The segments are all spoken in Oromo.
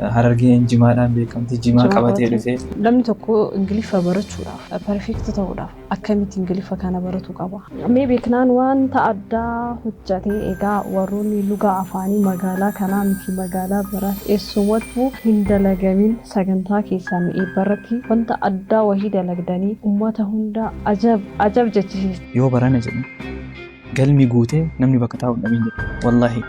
Harargee Jimaadhaan beekamti. Jimaa qabatee dhufee. Namni tokko Ingiliffa barachuudhaaf perfect ta'uudhaaf akkamitti Ingiliffa kana baratu qaba. Mee beeknaan wanta addaa hojjetee egaa warroonni lugaa afaanii magaalaa kanaa miti magaalaa biraa eessumatti hin dalagamin sagantaa keessan eebbarratti wanta addaa wahii dalagdanii uummata hunda ajab jechisiisa. Yoo barana jedhu galmi guutee namni bakka taa'u dhabiin jedhu wallaahi.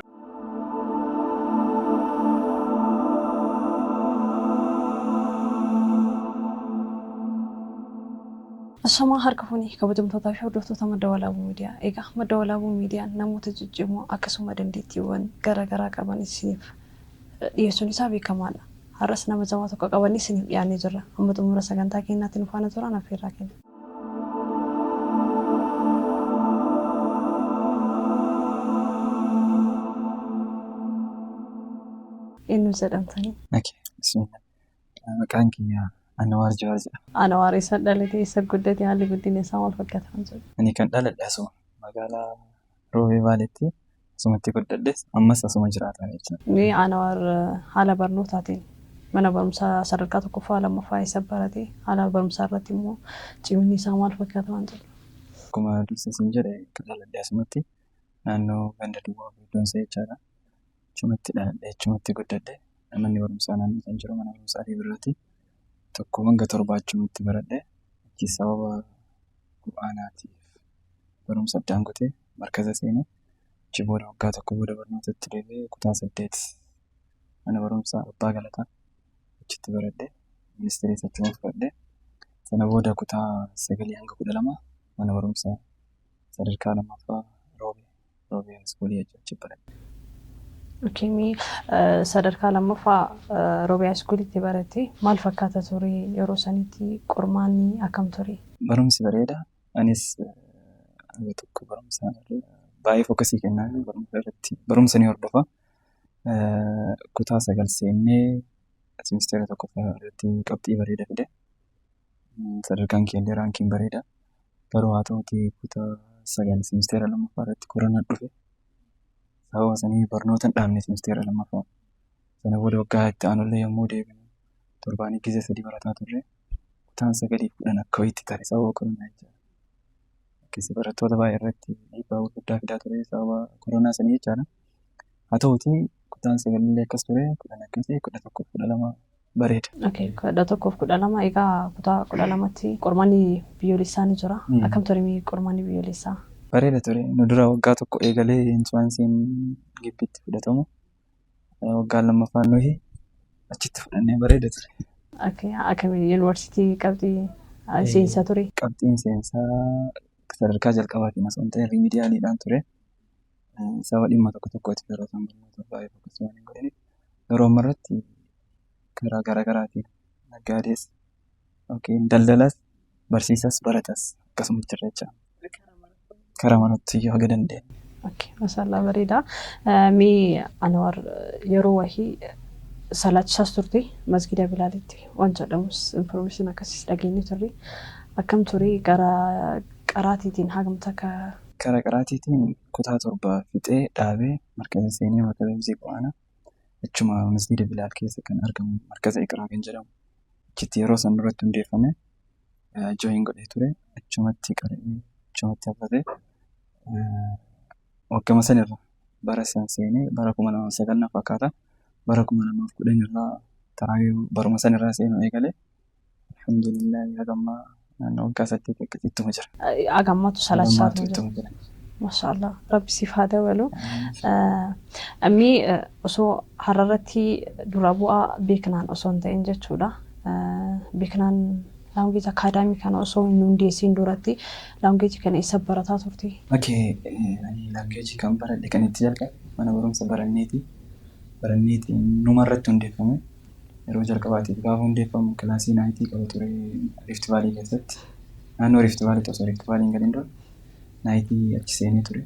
Ashamaa harka fuunii kabajamtootaa fi hordoftoota madda walaabuu miidiyaa. Egaa madda walaabuu miidiyaan namoota jijjiimoo akkasuma dandeettiiwwan garaagaraa qaban isiniif dhiyeessuun isaa beekamaadha. Har'as nama jamaa tokko qaban isiniif dhiyaannee jirra. Amma xumura sagantaa keenyaatti nu faana turan affeerraa kenna. Eenyu jedhamtanii? Maqaan kiyyaa Anwaar Jawaar jedhama. Anwaar isa dhalatee isa guddate haalli guddina isaa maal fakkaata jiru? Ani kan dhaladhe asuma magaalaa Roobee Baaleetti asumatti guddadhe ammas asuma jiraata jechuudha. Mee Anwaar haala barnootaatiin mana barumsaa sadarkaa tokkoffaa lammaffaa isa barate haala barumsaa irratti immoo cimini isaa maal fakkaata jiru? Akkuma dursa isin jedhe kan dhaladhe asumatti naannoo ganda duwwaa guddoonsa jechaadha. Achumatti dhaladhe achumatti guddadhe manni barumsaa naannoo kan jiru mana barumsaa Liibiraati. Tokko hanga torba achumatti baradhe achi sababa bu'aanaatiif barumsa addaan kutee markaza seenee achi booda waggaa tokko booda barnootatti deebi'ee kutaa 8 mana barumsaa Abbaa Galataa achitti baradhe ministeeris achuma fudhadhe sana booda kutaa 9 hanga 12 mana barumsaa sadarkaa lammaffaa Roobee Iskuulii achi baradhe. Okey, sadarkaa lammaffaa Roobee Iskuuliitti barate maal fakkaata ture yeroo sanitti qormaanni akkam ture? Barumsi bareeda. Anis tokko barumsa baay'ee fokkasii kennaa barumsa irratti barumsa ni hordofa. Kutaa 9 seennee ministeera tokkoffaa irratti qabxii bareeda fide. Sadarkaan keenya raankiin bareeda. Garuu haa ta'uutii kutaa 9 ministeera lammaffaa irratti koronaan dhufe. Sababa sanii barnoota hin dhaabne ministeera lammaffaa. Sana booda waggaa itti aanullee yommuu deebinu torbaanii gisee 3 barataa turre kutaan 9 akka wayiitti taate sababa koronaa jechaadha. Akkasii barattoota baay'ee irratti dhiibbaa guddaa fidaa ture sababa koronaa sanii jechaadha. Haa ta'uutii kutaan 9 illee akkas ture 10 akkasii 11 12 bareeda. Okey, 11 12 egaa kutaa 12tti qormaanni biyyoolessaa ni jira. Akkam ture qormaanni biyyoolessaa? Bareeda ture. Nu dura waggaa tokko eegalee insuwaansiin gibbiitti fudhatamu. Waggaa lammaffaan nuyi achitti fudhannee bareeda ture. Akkami yuunivarsiitii qabxii seensaa ture? Qabxiin seensaa sadarkaa jalqabaatiin osoo hin ta'in riimidiyaaliidhaan ture. Sababa dhimma tokkotti yeroo isaan barnoota baay'ee fokkasii waan hin godhaniif yeroo ammarratti karaa garaagaraatiin naggaadees daldalas barsiisas baratas akkasuma jirra jechaadha. Karaa manatti yoo haga dandeenye. Mashallah bareeda. Mee Anwaar yeroo wahii salaachisaas turte masgida Bilaalitti waan jedhamus information akkasiis dhageenye turre. Akkam ture gara qaraatiitiin hagamta ka? Karaa qaraatiitiin kutaa 7 fixee dhaabee markaza seenee markaza Hifzii Quraanaa achuma masgida Bilaal keessa kan argamu markaza Iqraa kan jedhamu. Achitti yeroo san duratti hundeeffame jooyin godhee ture achumatti qara'ee achumatti hafate. Waggama sanirra bara san seenee bara 2009 fakkaata bara 2010 irraa taraayii baruma sanirraa seenuu eegalee alhamdulillah hagamma naannoo waggaa 8 akkasitti jira. Agammatu salaachisaa jira. Mashallah rabbi siif haa dabalu. Ammi osoo hararratti dura bu'aa beeknaan osoo hin ta'in jechuudha. Beeknaan language academy kana osoo hin hundeessin duratti language kana isa barataa turte? Language kan baradhe kan itti jalqabe mana barumsa baranneeti numarratti hundeeffame. Yeroo jalqabaatiif gaafa hundeeffamu kilaasii 9 qaba ture Rift Valley keessatti. Naannoo Rift Valley osoo Rift Valley hin galin dura 9 achi seenee ture.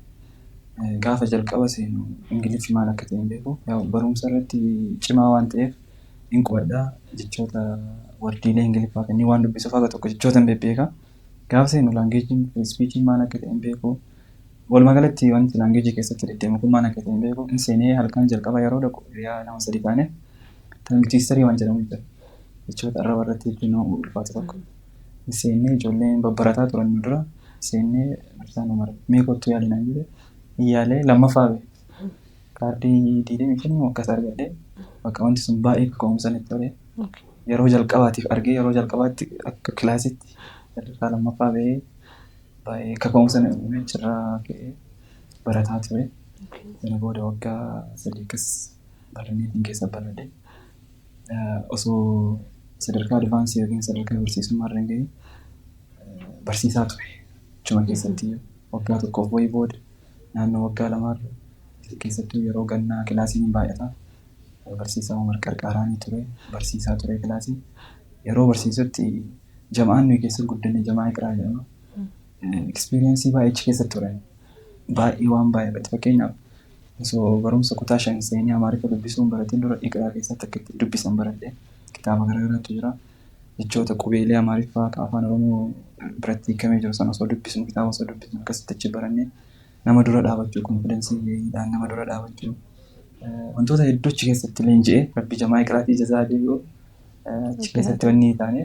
Gaafa jalqaba seenu Ingiliffi maal akka ta'e hin beeku. Barumsa irratti cimaa waan ta'eef hin qubadhaa jechoota wardiilee Ingiliffaa kanneen waan dubbisuuf haga tokko jechoota hin beekaa. Gaafa seenu laangeejiin speechiin maal akka ta'e hin beeku. Walumaa galatti wanti laangeejii keessatti deddeemu kun maal akka ta'e hin beeku. Seenee halkan jalqaba yeroo dhaqu hiriyaa nama 3 taane Tiraankichiistarii waan jedhamu jira. Jechoota arraba irratti hedduu nama ulfaatu tokko. Seennee ijoolleen babbarataa turan dura seennee barsiisaan umar mee kottuu yaalinaan jedhe iyyaalee lammaffaa ba'e. Kaardii 25 akkas argadhee bakka wanti sun baay'ee kaka'umsan itti tolee yeroo jalqabaatiif argee yeroo jalqabaatti akka kilaasitti sadarkaa lammaffaa ba'ee baay'ee kaka'umsan achirraa ka'ee barataa ture. Sana booda waggaa 3 akkas barnoota keessa baradhee osoo sadarkaa advaansii yookiin sadarkaa barsiisummaa irra hin ga'iin barsiisaa ture. Achuma keessatti waggaa tokkoof wayii booda naannoo waggaa lamaa keessattuu yeroo gannaa kilaasiin baay'ata. Barsiisaa Umar Qarqaaraanii ture. Barsiisaa ture kilaasii. Yeroo barsiisutti jamaan nuyi keessa guddanne jamaa Iqraa jedhama. Ekspiriyeensii baay'ee achi keessatti ture. Baay'ee waan baay'ee fakkeenyaaf osoo barumsa kutaa 5 seenii Amaariffaa dubbisuun baratiin dura Iqraa keessatti akka itti dubbisan baradhee kitaaba garaagaraatu jira. Jechoota qubeelee Amaariffaa kan afaan Oromoo biratti hiikamee jiru sana osoo dubbisnu kitaaba osoo dubbisnu akkasitti achi barannee nama dura dhaabachuu konfidensiidhaan nama dura dhaabachuu wantoota hedduu achi keessatti leenji'ee rabbi jamaa Iqraatii jazaa deebi'u achi keessatti wanni taane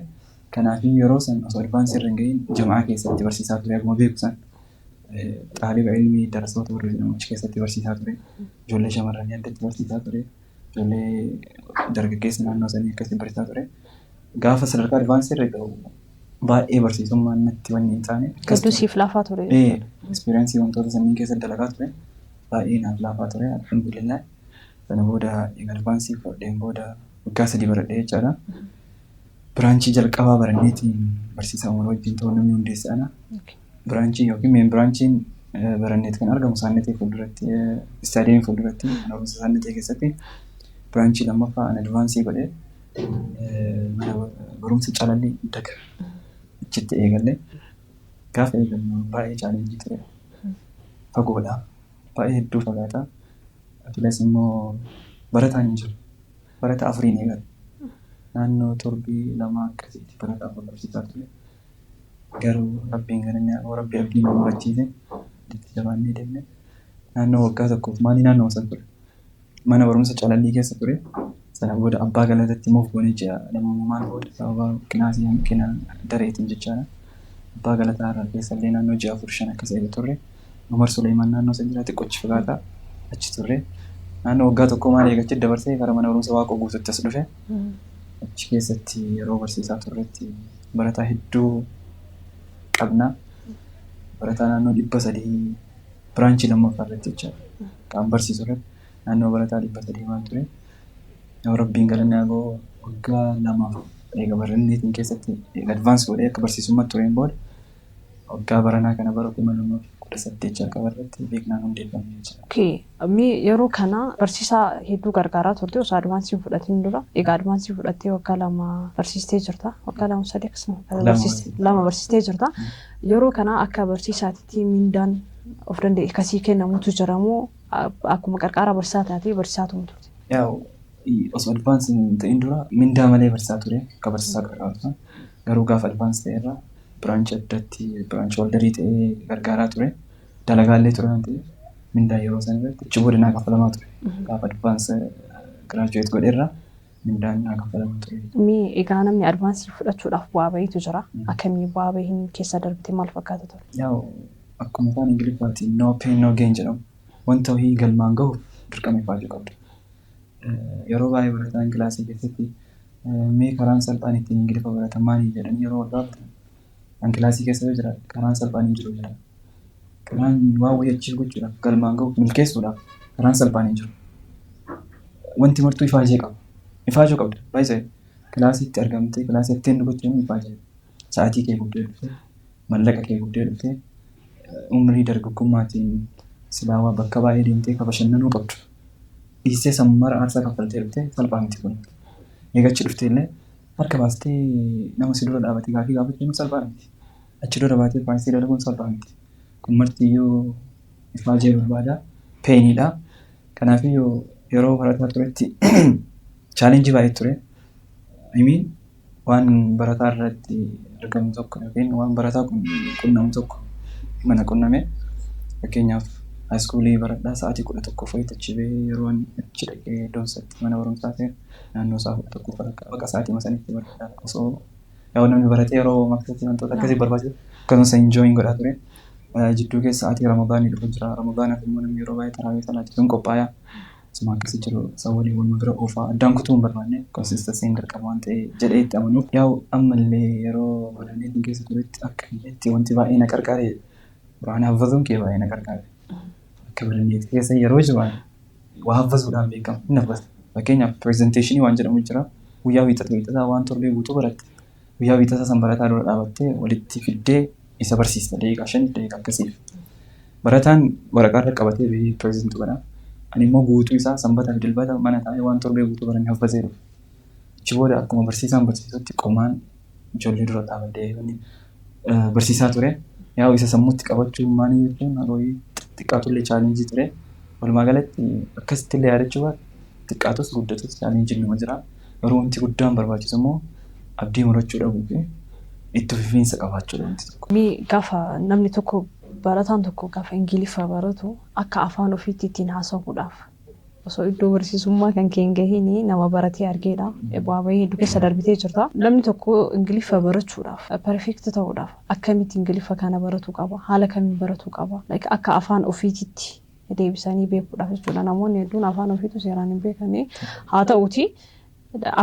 kanaaf yeroo san osoo advaansii irra hin ga'iin jamaa keessatti barsiisaa ture akkuma beeku san xaaliba ilmii darasoota warra jedhamu achi keessatti barsiisaa ture ijoollee shamarranii addatti barsiisaa ture ijoollee dargaggeessa naannoo sanii akkasii barsiisaa ture gaafa sadarkaa advaansii irra ga'u baay'ee barsiisummaan natti wanni hin taane. Gadduu siif laafaa ture. Ekspiriyeensii wantoota sanii keessa dalagaa ture baay'ee naaf laafaa ture alhamdulillah. Sana booda advaansii fudhadheen booda waggaa 3 baradhee jechaadha. Biraanchii jalqabaa baranneetiin barsiisaa Umar wajjin ta'uu namni hundeesse ana. Biraanchii yookiin meen biraanchiin baranneet kan argamu Saannatee fuulduratti istaadiyeemii fuulduratti barumsa Saannatee keessatti biraanchii lammaffaa an advaansii godhee barumsa Calallii daga. Achitti eegalle gaafa eegallu baay'ee chaalenjii ture. Fagoodha. Baay'ee hedduu fagaata. Atilees immoo barataan hin jiru. Barata 4 eegalle. Naannoo torbii 2 akkasitti barata 4 barsiisaa ture. Garuu rabbiin garanne rabbi abdii nu murachiise. Itti jabaannee deemne. Naannoo waggaa tokkoof maalii naannoo san ture. Mana barumsa Calallii keessa ture. Sana booda abbaa galatatti moof goonee jira namummaa maal booda sababa qinaasii hanqina dareetiin jechaadha. Abbaa galataa irraa keessallee naannoo 6-5 akkas eega turre. Umar Suleemaan naannoo san jira xiqqoochi fagaataa achi turre. Naannoo waggaa tokkoo maal eegachi dabarsee gara mana barumsa Waaqoo guututti as dhufe. Achi keessatti yeroo barsiisaa turretti barataa hedduu qabna. Barataa naannoo 300 biraanchii lammaffaa irratti jechaadha. Kan barsiisu irratti naannoo barataa 300 maal ture. Rabbiin galanne agoo waggaa 2 eega baranneetiin keessatti advaansii godhee akka barsiisummaatti tureen booda waggaa baranaa kana bara 2018 jalqaba irratti beeknaan hundeeffamee jechuudha. Yeroo kana barsiisaa hedduu gargaaraa turte osoo advaansii fudhatiin dura egaa advaansii fudhattee waggaa 2 barsiistee jirta. Waggaa 2-3 akkasuma barsiistee jirta. Yeroo kana akka barsiisaatti mindaan of danda'e kasii kennamutu jiramoo akkuma qarqara barsiisaa taatee barsiisaa turte. Osoo advaansii ta'in dura mindaa malee barsiisaa ture akka barsiisaa gargaaru. Garuu gaafa advaansii ta'erra biraanchii addatti biraanchii waldarii ta'ee gargaaraa ture. Dalagaallee ture waan ta'eef mindaa yeroo san irratti achi booda naa kaffalamaa ture. Gaafa advaansii giraajuweet godheerra mindaan naa kaffalamaa ture. Egaa namni advaansii fudhachuudhaaf bu'aa bahiitu jira. Akkamii bu'aa bahiin keessa darbite maal fakkaata ture? Akkuma afaan Ingiliffaatiin no pain no gain jedhamu. Wanta wayii galmaan gahuuf dirqama ifaajuu qabdu. Yeroo baay'ee barataan kilaasii keessatti mee karaan salphaan ittiin Ingiliffa baratan maali jedhanii yeroo gaafatan kan kilaasii keessa yoo jiraatu karaan salphaan hin jiru jedhama. Karaan waan wayii achiis gochuudhaaf galmaan gahuuf milkeessuudhaaf karaan salphaan hin jiru. Wanti martuu ifaajee qaba. Ifaajuu qabda. Baay'ee kilaasiitti argamtee kilaasii ittiin gochuun ifaajee. Sa'aatii kee guddee dhuftee mallaqa kee guddee dhuftee umrii dargaggummaatiin silaawaa bakka baay'ee deemtee ka bashannanuu qabdu. Dhiisee sammara aarsaa kaffaltee dhuftee salphaa miti kun. Eegachi dhuftee illee harka baastee nama si dura dhaabatee gaafii gaafachuun salphaa miti. Achi dura baatee faayinsii dalaguun salphaa miti. Kun martiyyuu ifaajee barbaada. Peeniidha. Kanaaf yeroo barataa turetti chaalenjii baay'ee ture. Waan barataa irratti argamu tokko yookiin waan barataa qunnamu tokko mana qunname fakkeenyaaf Haayiskuulii baradhaa sa'aatii 11 fa'itti achi bahee yeroo ani achi dhaqee doonsatti mana barumsaa ta'e naannoo sa'a 11 bakka sa'aatii masanitti baradhaa osoo yoo namni baratee yeroo maktatti wantoota akkasii barbaachisu akkasumas enjoyin godhaa ture. Jidduu keessa sa'aatii Ramadaanii dhufu jira. Ramadaanaaf immoo namni yeroo baay'ee taraawii salaatuun qophaa'aa. Asuma akkasii jiru sawwanii wal bira oofaa addaan kutuu hin barbaanne konsistensiin dirqama waan ta'e jedhee itti amanuuf yaa'u ammallee yeroo godhanii keessa turetti akka itti wanti baay'ee na qarqaare waan haffazuun kee baay'ee na qarqaare. Akka bilanneetti keessa yeroo jiru waa haffazuudhaan beekamu hin haffatu. Fakkeenyaaf pirezenteeshinii waan jedhamu jira. Guyyaa wiixataa waan torbee guutuu baratte. Guyyaa wiixataa san barataa dura dhaabattee walitti fiddee isa barsiista daqiiqaa 5 daqiiqaa akkasiif. Barataan waraqaa irra qabatee biyyi pirezentii godha. Ani immoo guutuu isaa sanbataa fi dilbata mana taa'ee waan torbee guutuu baranii haffazee dhufe. Achi booda akkuma barsiisaan barsiisutti qomaan ijoollee dura dhaabbatee barsiisaa ture. Yaa'u isa sammuutti qabachuu maanii jechuun harooyii xiqqaatullee chaalenjii ture. Walumaa galatti akkasitti illee yaadachuu baate xiqqaatus guddatus chaalenjiin nama jira. Garuu wanti guddaan barbaachisu immoo abdii murachuu dhabuu fi itti fufiinsa qabaachuudha wanti tokko. Gaafa namni tokko barataan tokko gaafa Ingiliffa baratu akka afaan ofiitti ittiin haasa'uudhaaf osoo iddoo barsiisummaa kan keen gahiin nama baratee argeedha. Bu'aa bahii hedduu keessa darbitee jirta. Namni tokko Ingiliffa barachuudhaaf perfeekti ta'uudhaaf akkamitti Ingiliffa kana baratu qaba? Haala kamiin baratu qaba? Akka afaan ofiitti deebisanii beekuudhaaf jechuudha. Namoonni hedduun afaan ofiitu seeraan hin beekne haa ta'uuti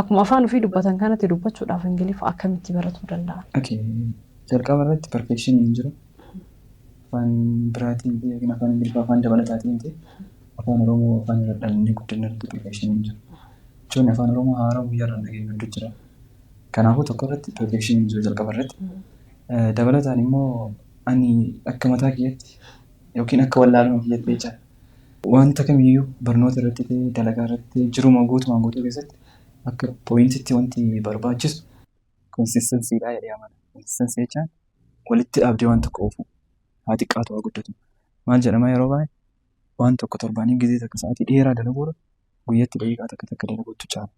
akkuma afaan ofii dubbatan kanatti dubbachuudhaaf Ingiliffa akkamitti baratuu danda'an? Jalqaba irratti perfeekshiniin hin jiru. Afaan biraatiin yookiin afaan Ingiliffaa afaan dabalataatiin ta'e afaan Oromoo afaan irra dhalanii guddina irratti perfeekshiniin hin jiru. Jechuun afaan Oromoo haaraa guyyaa irraan dhageenyu hedduu jira. Kanaafuu tokko irratti perfeekshiniin hin jiru jalqaba irratti. Dabalataan immoo ani akka mataa kiyyaatti yookiin akka wallaaluma kiyyaatti jecha wanta kamiyyuu barnoota irratti ta'e dalagaa irratti jiruma guutumaan guutuu keessatti akka pooyintitti wanti barbaachisu konsistensiidhaa jedhee amana. Konsistensii jechaan walitti dhaabdee waan tokko oofu. Haa xiqqaatu haa guddatu. Maal jedhama yeroo baay'ee waan tokko torbaanii gizee takka sa'aatii dheeraa dalaguudha guyyaatti daqiiqaa takka dalaguutu caala.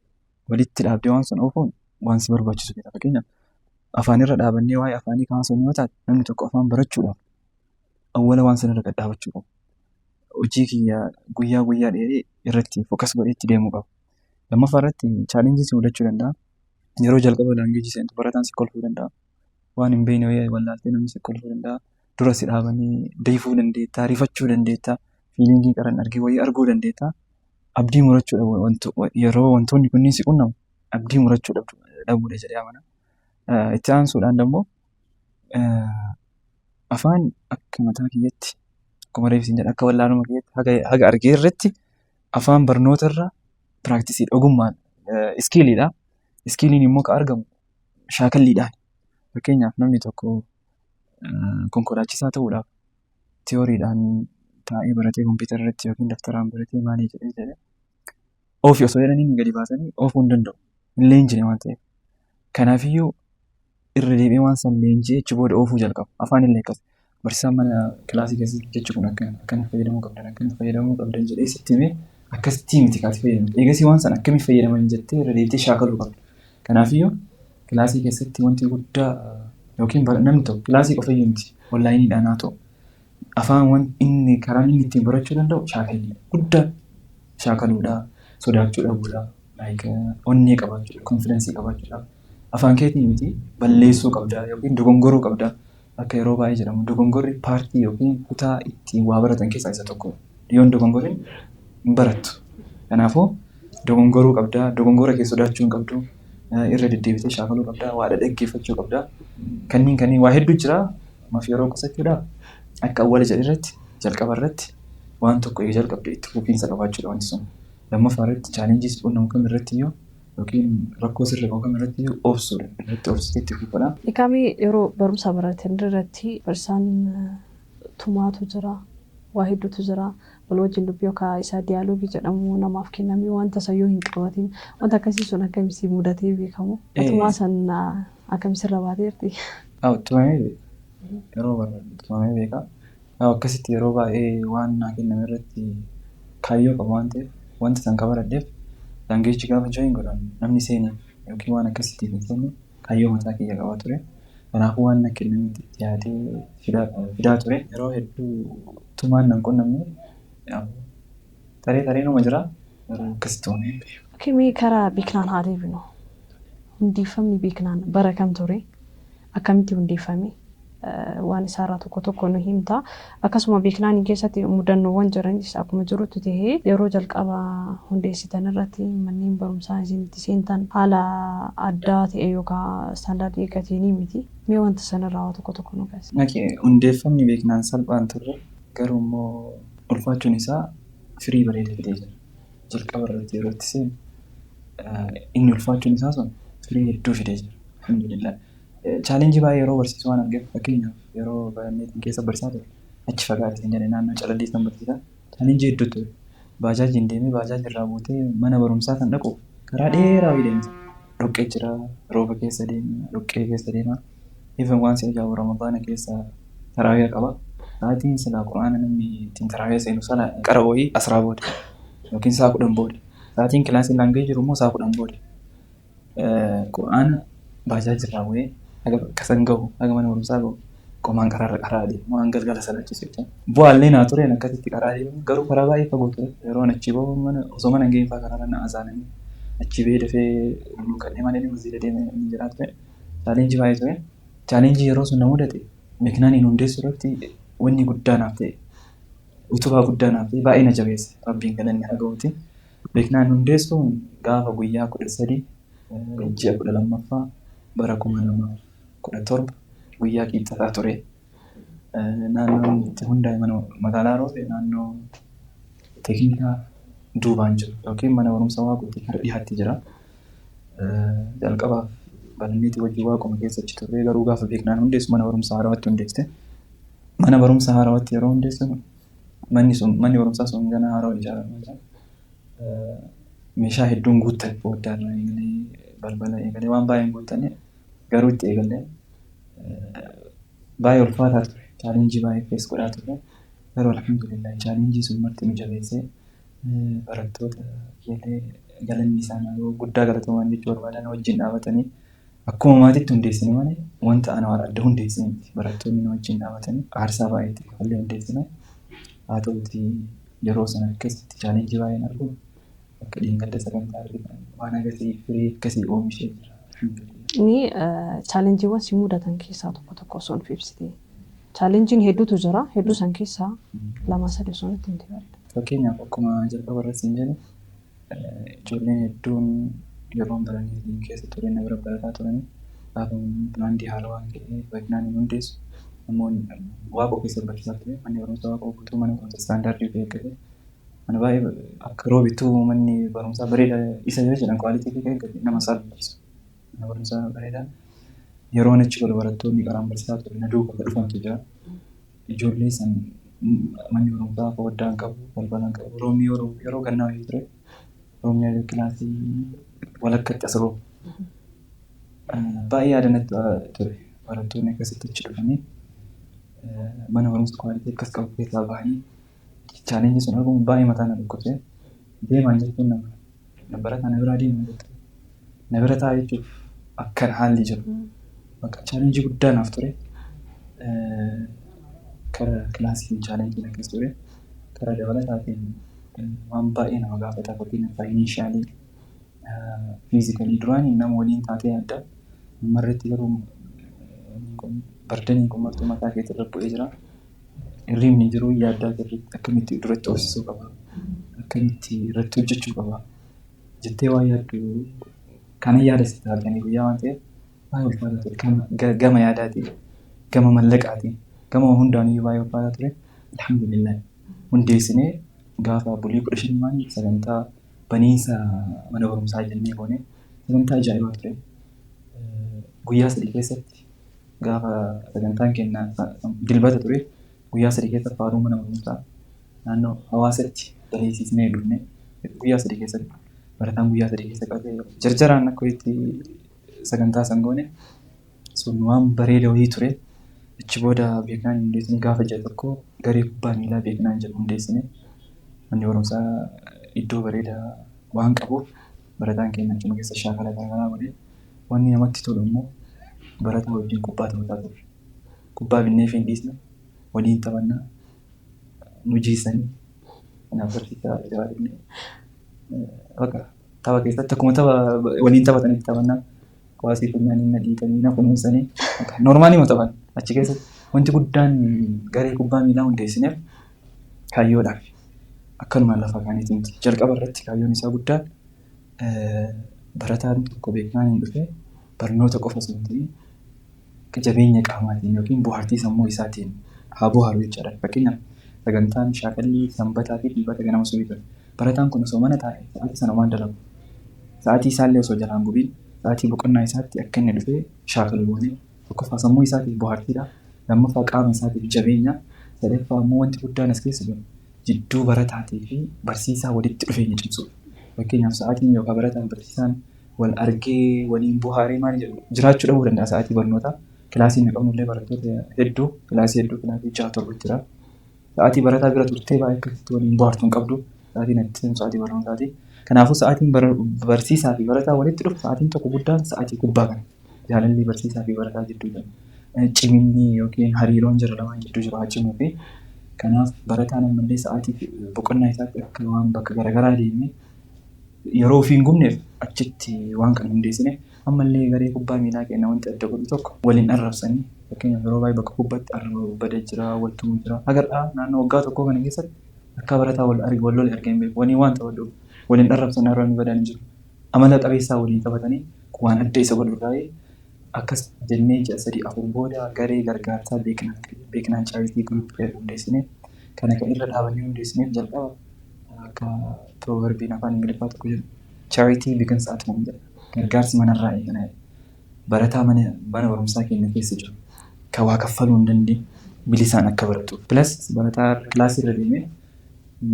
Walitti dhaabdee waan sana oofuun waan si barbaachisu keessa fakkeenyaaf afaan irra dhaabannee waa'ee afaanii kaasuun yoo taate namni tokko afaan barachuudhaaf awwala waan sana irra gadhaabachuu qabu. Hojii kiyya guyyaa dheeree irratti fokas godhee itti deemuu qabu. Lammaffaa irratti chaalenjii si mudachuu danda'a. Yeroo jalqaba laangeejii seentu barataan si kolfuu danda'a. Waan hin beekne wallaaltee namni si kolfuu danda'a. Dura si dhaabanii deefuu dandeettaa, rifachuu dandeettaa, fiilingii qaran argee wayii arguu dandeettaa. Abdii murachuudha yeroo wantoonni kunniin si qunnamu abdii murachuu dhabuudha jedhee amana. Itti aansuudhaan immoo afaan akka mataa kiyyaatti akkuma reefsiin jedha akka wallaaluma kiyyaatti haga argee irratti afaan barnoota irraa piraaktisii ogummaan iskiiliidha. Iskiiliin immoo kan argamu shaakalliidhaan. Fakkeenyaaf namni tokko konkolaachisaa ta'uudhaaf tiyooriidhaan taa'ee baratee kompiitara irratti yookiin daftaraan baratee maalii jedhee ofii osoo jedhanii gadi baasanii oofuu hin danda'u. Hin leenjine waan ta'eef. Kanaafiyyuu irra deebi'ee waan san leenjii achi booda oofuu jalqabu. Afaan illee akkas. Barsiisaan mana kilaasii keessatti jechi kun akkana fayyadamuu qabdan jedhee sitti himee akkasitti miti kaasii fayyadamu. Eegasii waan san akkamitti fayyadaman jettee irra deebitee shaakaluu qabdu. Kanaafiyyuu kilaasii keessatti wanti guddaa yookiin namni tokko kilaasii qofa miti onlaayiniidhaan haa ta'u afaan inni karaa inni ittiin barachuu danda'u shaakalliidha. Guddaa shaakaluudha, sodaachuu dhabuudha, onnee qabaachuudha, konfidensii qabaachuudha. Afaan keetii miti balleessuu qabdaa yookiin dogongoruu qabdaa. Akka yeroo baay'ee jedhamu dogongorri paartii yookiin kutaa ittiin waa baratan keessaa isa tokko. Yoon dogongorri hin barattu. Kanaafuu dogongoruu qabdaa, dogongora kee sodaachuu hin qabdu, irra deddeebitee shaakaluu qabdaa, waa dhaggeeffachuu qabdaa. Kanneen waa hedduu jira. Maaf yeroo qusachuudhaaf akka awwaala jedhirratti jalqaba irratti waan tokko yoo jalqabde itti fufiinsa qabaachuudha wanti sun. Lammaffaa irratti chaalenjii uummamu kam irratti iyyuu yookiin rakkoo sirrii qabu kam irratti iyyuu obsuudha. Irratti obsitee itti fufuudha. Eegamii yeroo barumsa baratan irratti barsiisaan tumaatu jira. Waa hedduutu jira. Wal wajjin dubbii yookaan isa diyaaloogii jedhamu namaaf kennamee wanta sayyoo hin qabatin wanta akkasii sun akkamitti mudatee beekamu. Tumaa san akkamitti irra baateerti? Tumamee yeroo barbaadu tumamee beekaa. Akkasitti yeroo baay'ee waan naa kenname irratti kaayyoo qabu waan ta'eef wanta san qabaradheef laangeejii gaafa jooyin godhan namni seenaa yookiin waan akkasitti hin seenne kaayyoo mataa kiyya qabaa ture. Kanaafuu waan akka inni dhiyaatee fidaa ture. Yeroo hedduu tumaan nan qunnamne taree nama jira yeroo akkasitti oomishee beeku. Akkami karaa beeknaan haa deebinu. Hundeeffamni beeknaan bara kam ture? Akkamitti hundeeffame? Waan isaarraa tokko nu himta. Akkasuma beeknaan keessatti mudannoowwan jiranis akkuma jirutti ta'ee yeroo jalqabaa hundeessitan irratti manneen barumsaa isinitti seentan haala addaa ta'e yookaan istaandaardii eeggateenii miti. Mee wanta sanarraa waa tokko nu gaasi. Hundeeffamni beeknaan salphaan turre garuu immoo ulfaachuun isaa firii bareeda fidee jira. Jalqaba irratti yeroo itti seenu inni ulfaachuun isaa sun firii hedduu fidee jira. Alhamdulillah. Chaalenjii baay'ee yeroo barsiisu waan argeef fakkeenyaaf yeroo baranneetiin keessa barsiisaa ture achi fagaatee hin jedhe naannoo Caladdii san barsiisaa chaalenjii hedduu ture. Baajaajiin deemee baajaaji irraa buutee mana barumsaa kan dhaqu karaa dheeraa deemsa. Dhoqqee jira rooba keessa deema dhoqqee keessa deema. Even waan si ajaa'ibu Ramadaana keessa taraawii qaba. Sa'aatiin silaa quraana namni ittiin taraawii seenu sana qara wayii asraa booda yookiin sa'a 10 booda. Sa'aatiin kilaasiin laangee jiru immoo sa'a 10 booda. Quraana baajaaji irraa bu'ee kasan gahu haga mana barumsaa gahu qomaan qaraa deemu waan galgala salaachisu jechuudha. Bu'aallee naa tureen akkasitti qaraa deemu garuu karaa baay'ee fagoo ture yeroo achi bahu osoo mana ga'een fa'aa karaa na azaananii achi ba'ee dafee lukkadhee malee masjiida deemee inni jiraatu ture. Chaalenjii baay'ee ture. Chaalenjii yeroo sun na mudate beeknaan hin hundeessu irratti wanni guddaa naaf ta'e utubaa guddaa naaf ta'e baay'ee na jabeesse rabbiin galanni haa ga'uuti. Beeknaan hundeessuun gaafa guyyaa 13 ji'a 12ffaa bara 2017 guyyaa qixxaataa ture. Naannoon itti hundaa'e magaalaa Roobee naannoo teeknikaa duubaan jiru yookiin mana barumsa waaqotti kan dhiyaatti jira. Jalqabaaf balanneetii wajjin waaquma keessa achi turre garuu gaafa beeknaan hundeessu mana barumsa haarawatti hundeessite. Mana barumsa haarawatti yeroo hundeessu manni barumsaa sun gana haarawa ijaaramaa jira. Meeshaa hedduun guuttan booddaarraa eegalee balbala eegalee waan baay'een guuttanne garuu itti eegalee baay'ee ulfaataa ture. Chaalenjii baay'ee keessa godhaa ture. Garuu alhamdulillah chaalenjii sun marti nu jabeessee barattoota keellee galanni isaanii guddaa galatoomanii jechuu barbaadan wajjin dhaabatanii akkuma maatiitti hundeessine malee wanta ana waan adda hundeessine miti. Barattoonni wajjin dhaabatanii aarsaa baay'eetti kafallee hundeessine. Haa ta'uutii yeroo sana keessatti chaalenjii baay'een argu akka dhiingadda sagantaa argitan waan agarsiis firii akkasii oomishee jira. Ni chaalenjiiwwan si mudatan keessaa tokko osoo nuuf ibsitee. Chaalenjiin hedduutu jira. Hedduu san keessaa 2-3 osoo nutti himtee bareeda. Fakkeenyaaf akkuma jalqaba irratti hin jedhe ijoolleen hedduun yeroo baranii keessa ture na bira barataa turanii gaafa pilaantii haala waan ka'ee beeknaan hin hundeessu namoonni waaqoo keessa barsiisaa ture manni barumsa waaqoo guutuu mana barumsa istaandaardii eeggate mana baay'ee akka roobittuu manni barumsaa bareeda isa yoo jedhan kwaalitii fi eeggate nama salphisu mana barumsaa bareedaa yeroo achi wal barattoonni qaraan barsiisaa ture na duuba dhufantu jira ijoollee san manni barumsaa foddaan qabu balbalaan qabu roomii yeroo gannaa wayii ture roomii kilaasii walakkatti asiroo baay'ee yaadanatti ture barattoonni akkasitti achi dhufanii mana barumsa kwaalitii akkas qabu keessaa bahanii chaalenjii sun arguun baay'ee mataa na dhukkubse deemaan jechuun na barataa na biraa deemaa jirtu na bira taa'aa jechuuf akkan haalli jiru bakka chaalenjii guddaa naaf ture karaa kilaasiin chaalenjii akkas ture karaa dabalataatiin waan baay'ee nama gaafata fakkeenyaaf faayinishaalii fiizikalii duraanii nama waliin taatee adda marreetti garuu bardanii kun martuu mataa keessa irra bu'ee jira. Hirribni jiru yaaddaa akkamitti duratti hoosisuu qaba akkamitti irratti hojjechuu qaba jettee waa yaaddu kana yaada si taatanii guyyaa waan ta'eef baay'ee ulfaataa ture gama yaadaatiin gama mallaqaatiin gama hundaaniyyuu baay'ee ulfaataa ture. Alhamdulillah hundeessinee gaafa bulii 15 sagantaa baniinsa mana barumsaa jennee goone sagantaa ajaa'ibaa ture. Guyyaa 3 keessatti gaafa sagantaan kennaa dilbata ture guyyaa 3 keessatti faaruu mana barumsaa naannoo hawaasatti daleessiisnee dhufne guyyaa 3 keessatti barataan guyyaa 3 keessa qabee jarjaraan akka itti sagantaa san goone sun waan bareeda wayii ture. Achi booda beeknaan hundeessine gaafa ji'a tokko garee kubbaa miilaa beeknaan jedhu hundeessine manni barumsaa iddoo bareedaa waan qabuuf barataan keenya achuma keessa shaakala garaagaraa godhee wanni namatti tolu immoo barataa wajjin kubbaa taphataa turre. Kubbaa binnee fi hin dhiisne waliin taphannaa nu jiisanii kanaaf barsiisaa jawaadinne bakka tapha keessatti akkuma tapha waliin taphatanitti taphannaa kuwaasii funyaan inni dhiitanii na kunuunsanii noormaalii ma taphan achi keessatti wanti guddaan garee kubbaa miilaa hundeessineef kaayyoodhaaf akkanumaan lafa kaaniitiin jalqaba irratti kaayyoon isaa guddaan barataan tokko beeknaan hin dhufee barnoota qofa osoo hin ta'in jabeenya qaamaatiin yookiin bohaartii sammuu isaatiin haa bohaaru jechaadha. Fakkeenyaaf sagantaan shaakallii sanbataa fi dilbata ganama subii ture. Barataan kun osoo mana taa'e sa'aatii sana waan dalagu. Sa'aatii isaallee osoo jalaan gubiin sa'aatii boqonnaa isaatti akka inni dhufee shaakaluuwwanii tokkoffaa sammuu isaatiif bohaartiidha. Lammaffaa qaama isaatiif jabeenya. Sadaffaa immoo wanti guddaan as keessa jiru jidduu barataatii fi barsiisaa walitti dhufeenya cimsuudha. Fakkeenyaaf sa'aatiin yookaan barataan barsiisaan wal argee waliin bohaaree maal jiraachuu dhabuu danda'a sa'aatii barnootaa. Kilaasiin qabnullee barattoota hedduu kilaasii 6-7 jira. Sa'aatii barataa bira turtee baay'ee akkasitti waliin bohaartuu hin qabdu. Sa'aatiin itti sa'aatii barnootaati. Kanaafuu sa'aatiin barsiisaa fi barataa walitti dhufu sa'aatiin tokko guddaan sa'aatii kubbaa kana. Jaalalli barsiisaa fi barataa jidduu jira. Ciminni yookiin hariiroon jira lamaan jidduu jira cimuu fi kanaaf barataan ammallee sa'aatii boqonnaa isaatti akka waan bakka garaagaraa deemee yeroo ofii hin gubneef achitti waan kana hundeessine ammallee garee kubbaa miilaa kenna wanti adda godhu tokko waliin arrabsanii fakkeenyaaf yeroo baay'ee bakka kubbaatti arraba badee jira waltumuu jira agarraa naannoo waggaa tokkoo kana keessatti akka barataa wal lole argee hin beeku wanii waan taphadhu waliin arrabsan arrabni badaan jiru amala qabeessaa waliin taphatanii waan adda isa godhurraa'ee akkas jennee ji'a 3-4 booda garee gargaarsaa beeknaan chaaritii guruup hundeessine kana kan irra dhaabanii hundeessineef jalqaba akka proverbiin afaan Ingiliffaa tokko jedhu charity begins at home jedha. Gargaarsi manarraa eegana. Barataa mana barumsaa keenya keessa jiru. Kan waa kaffaluu hin dandeenye bilisaan akka baratu. Plus barataa kilaasii irra deemee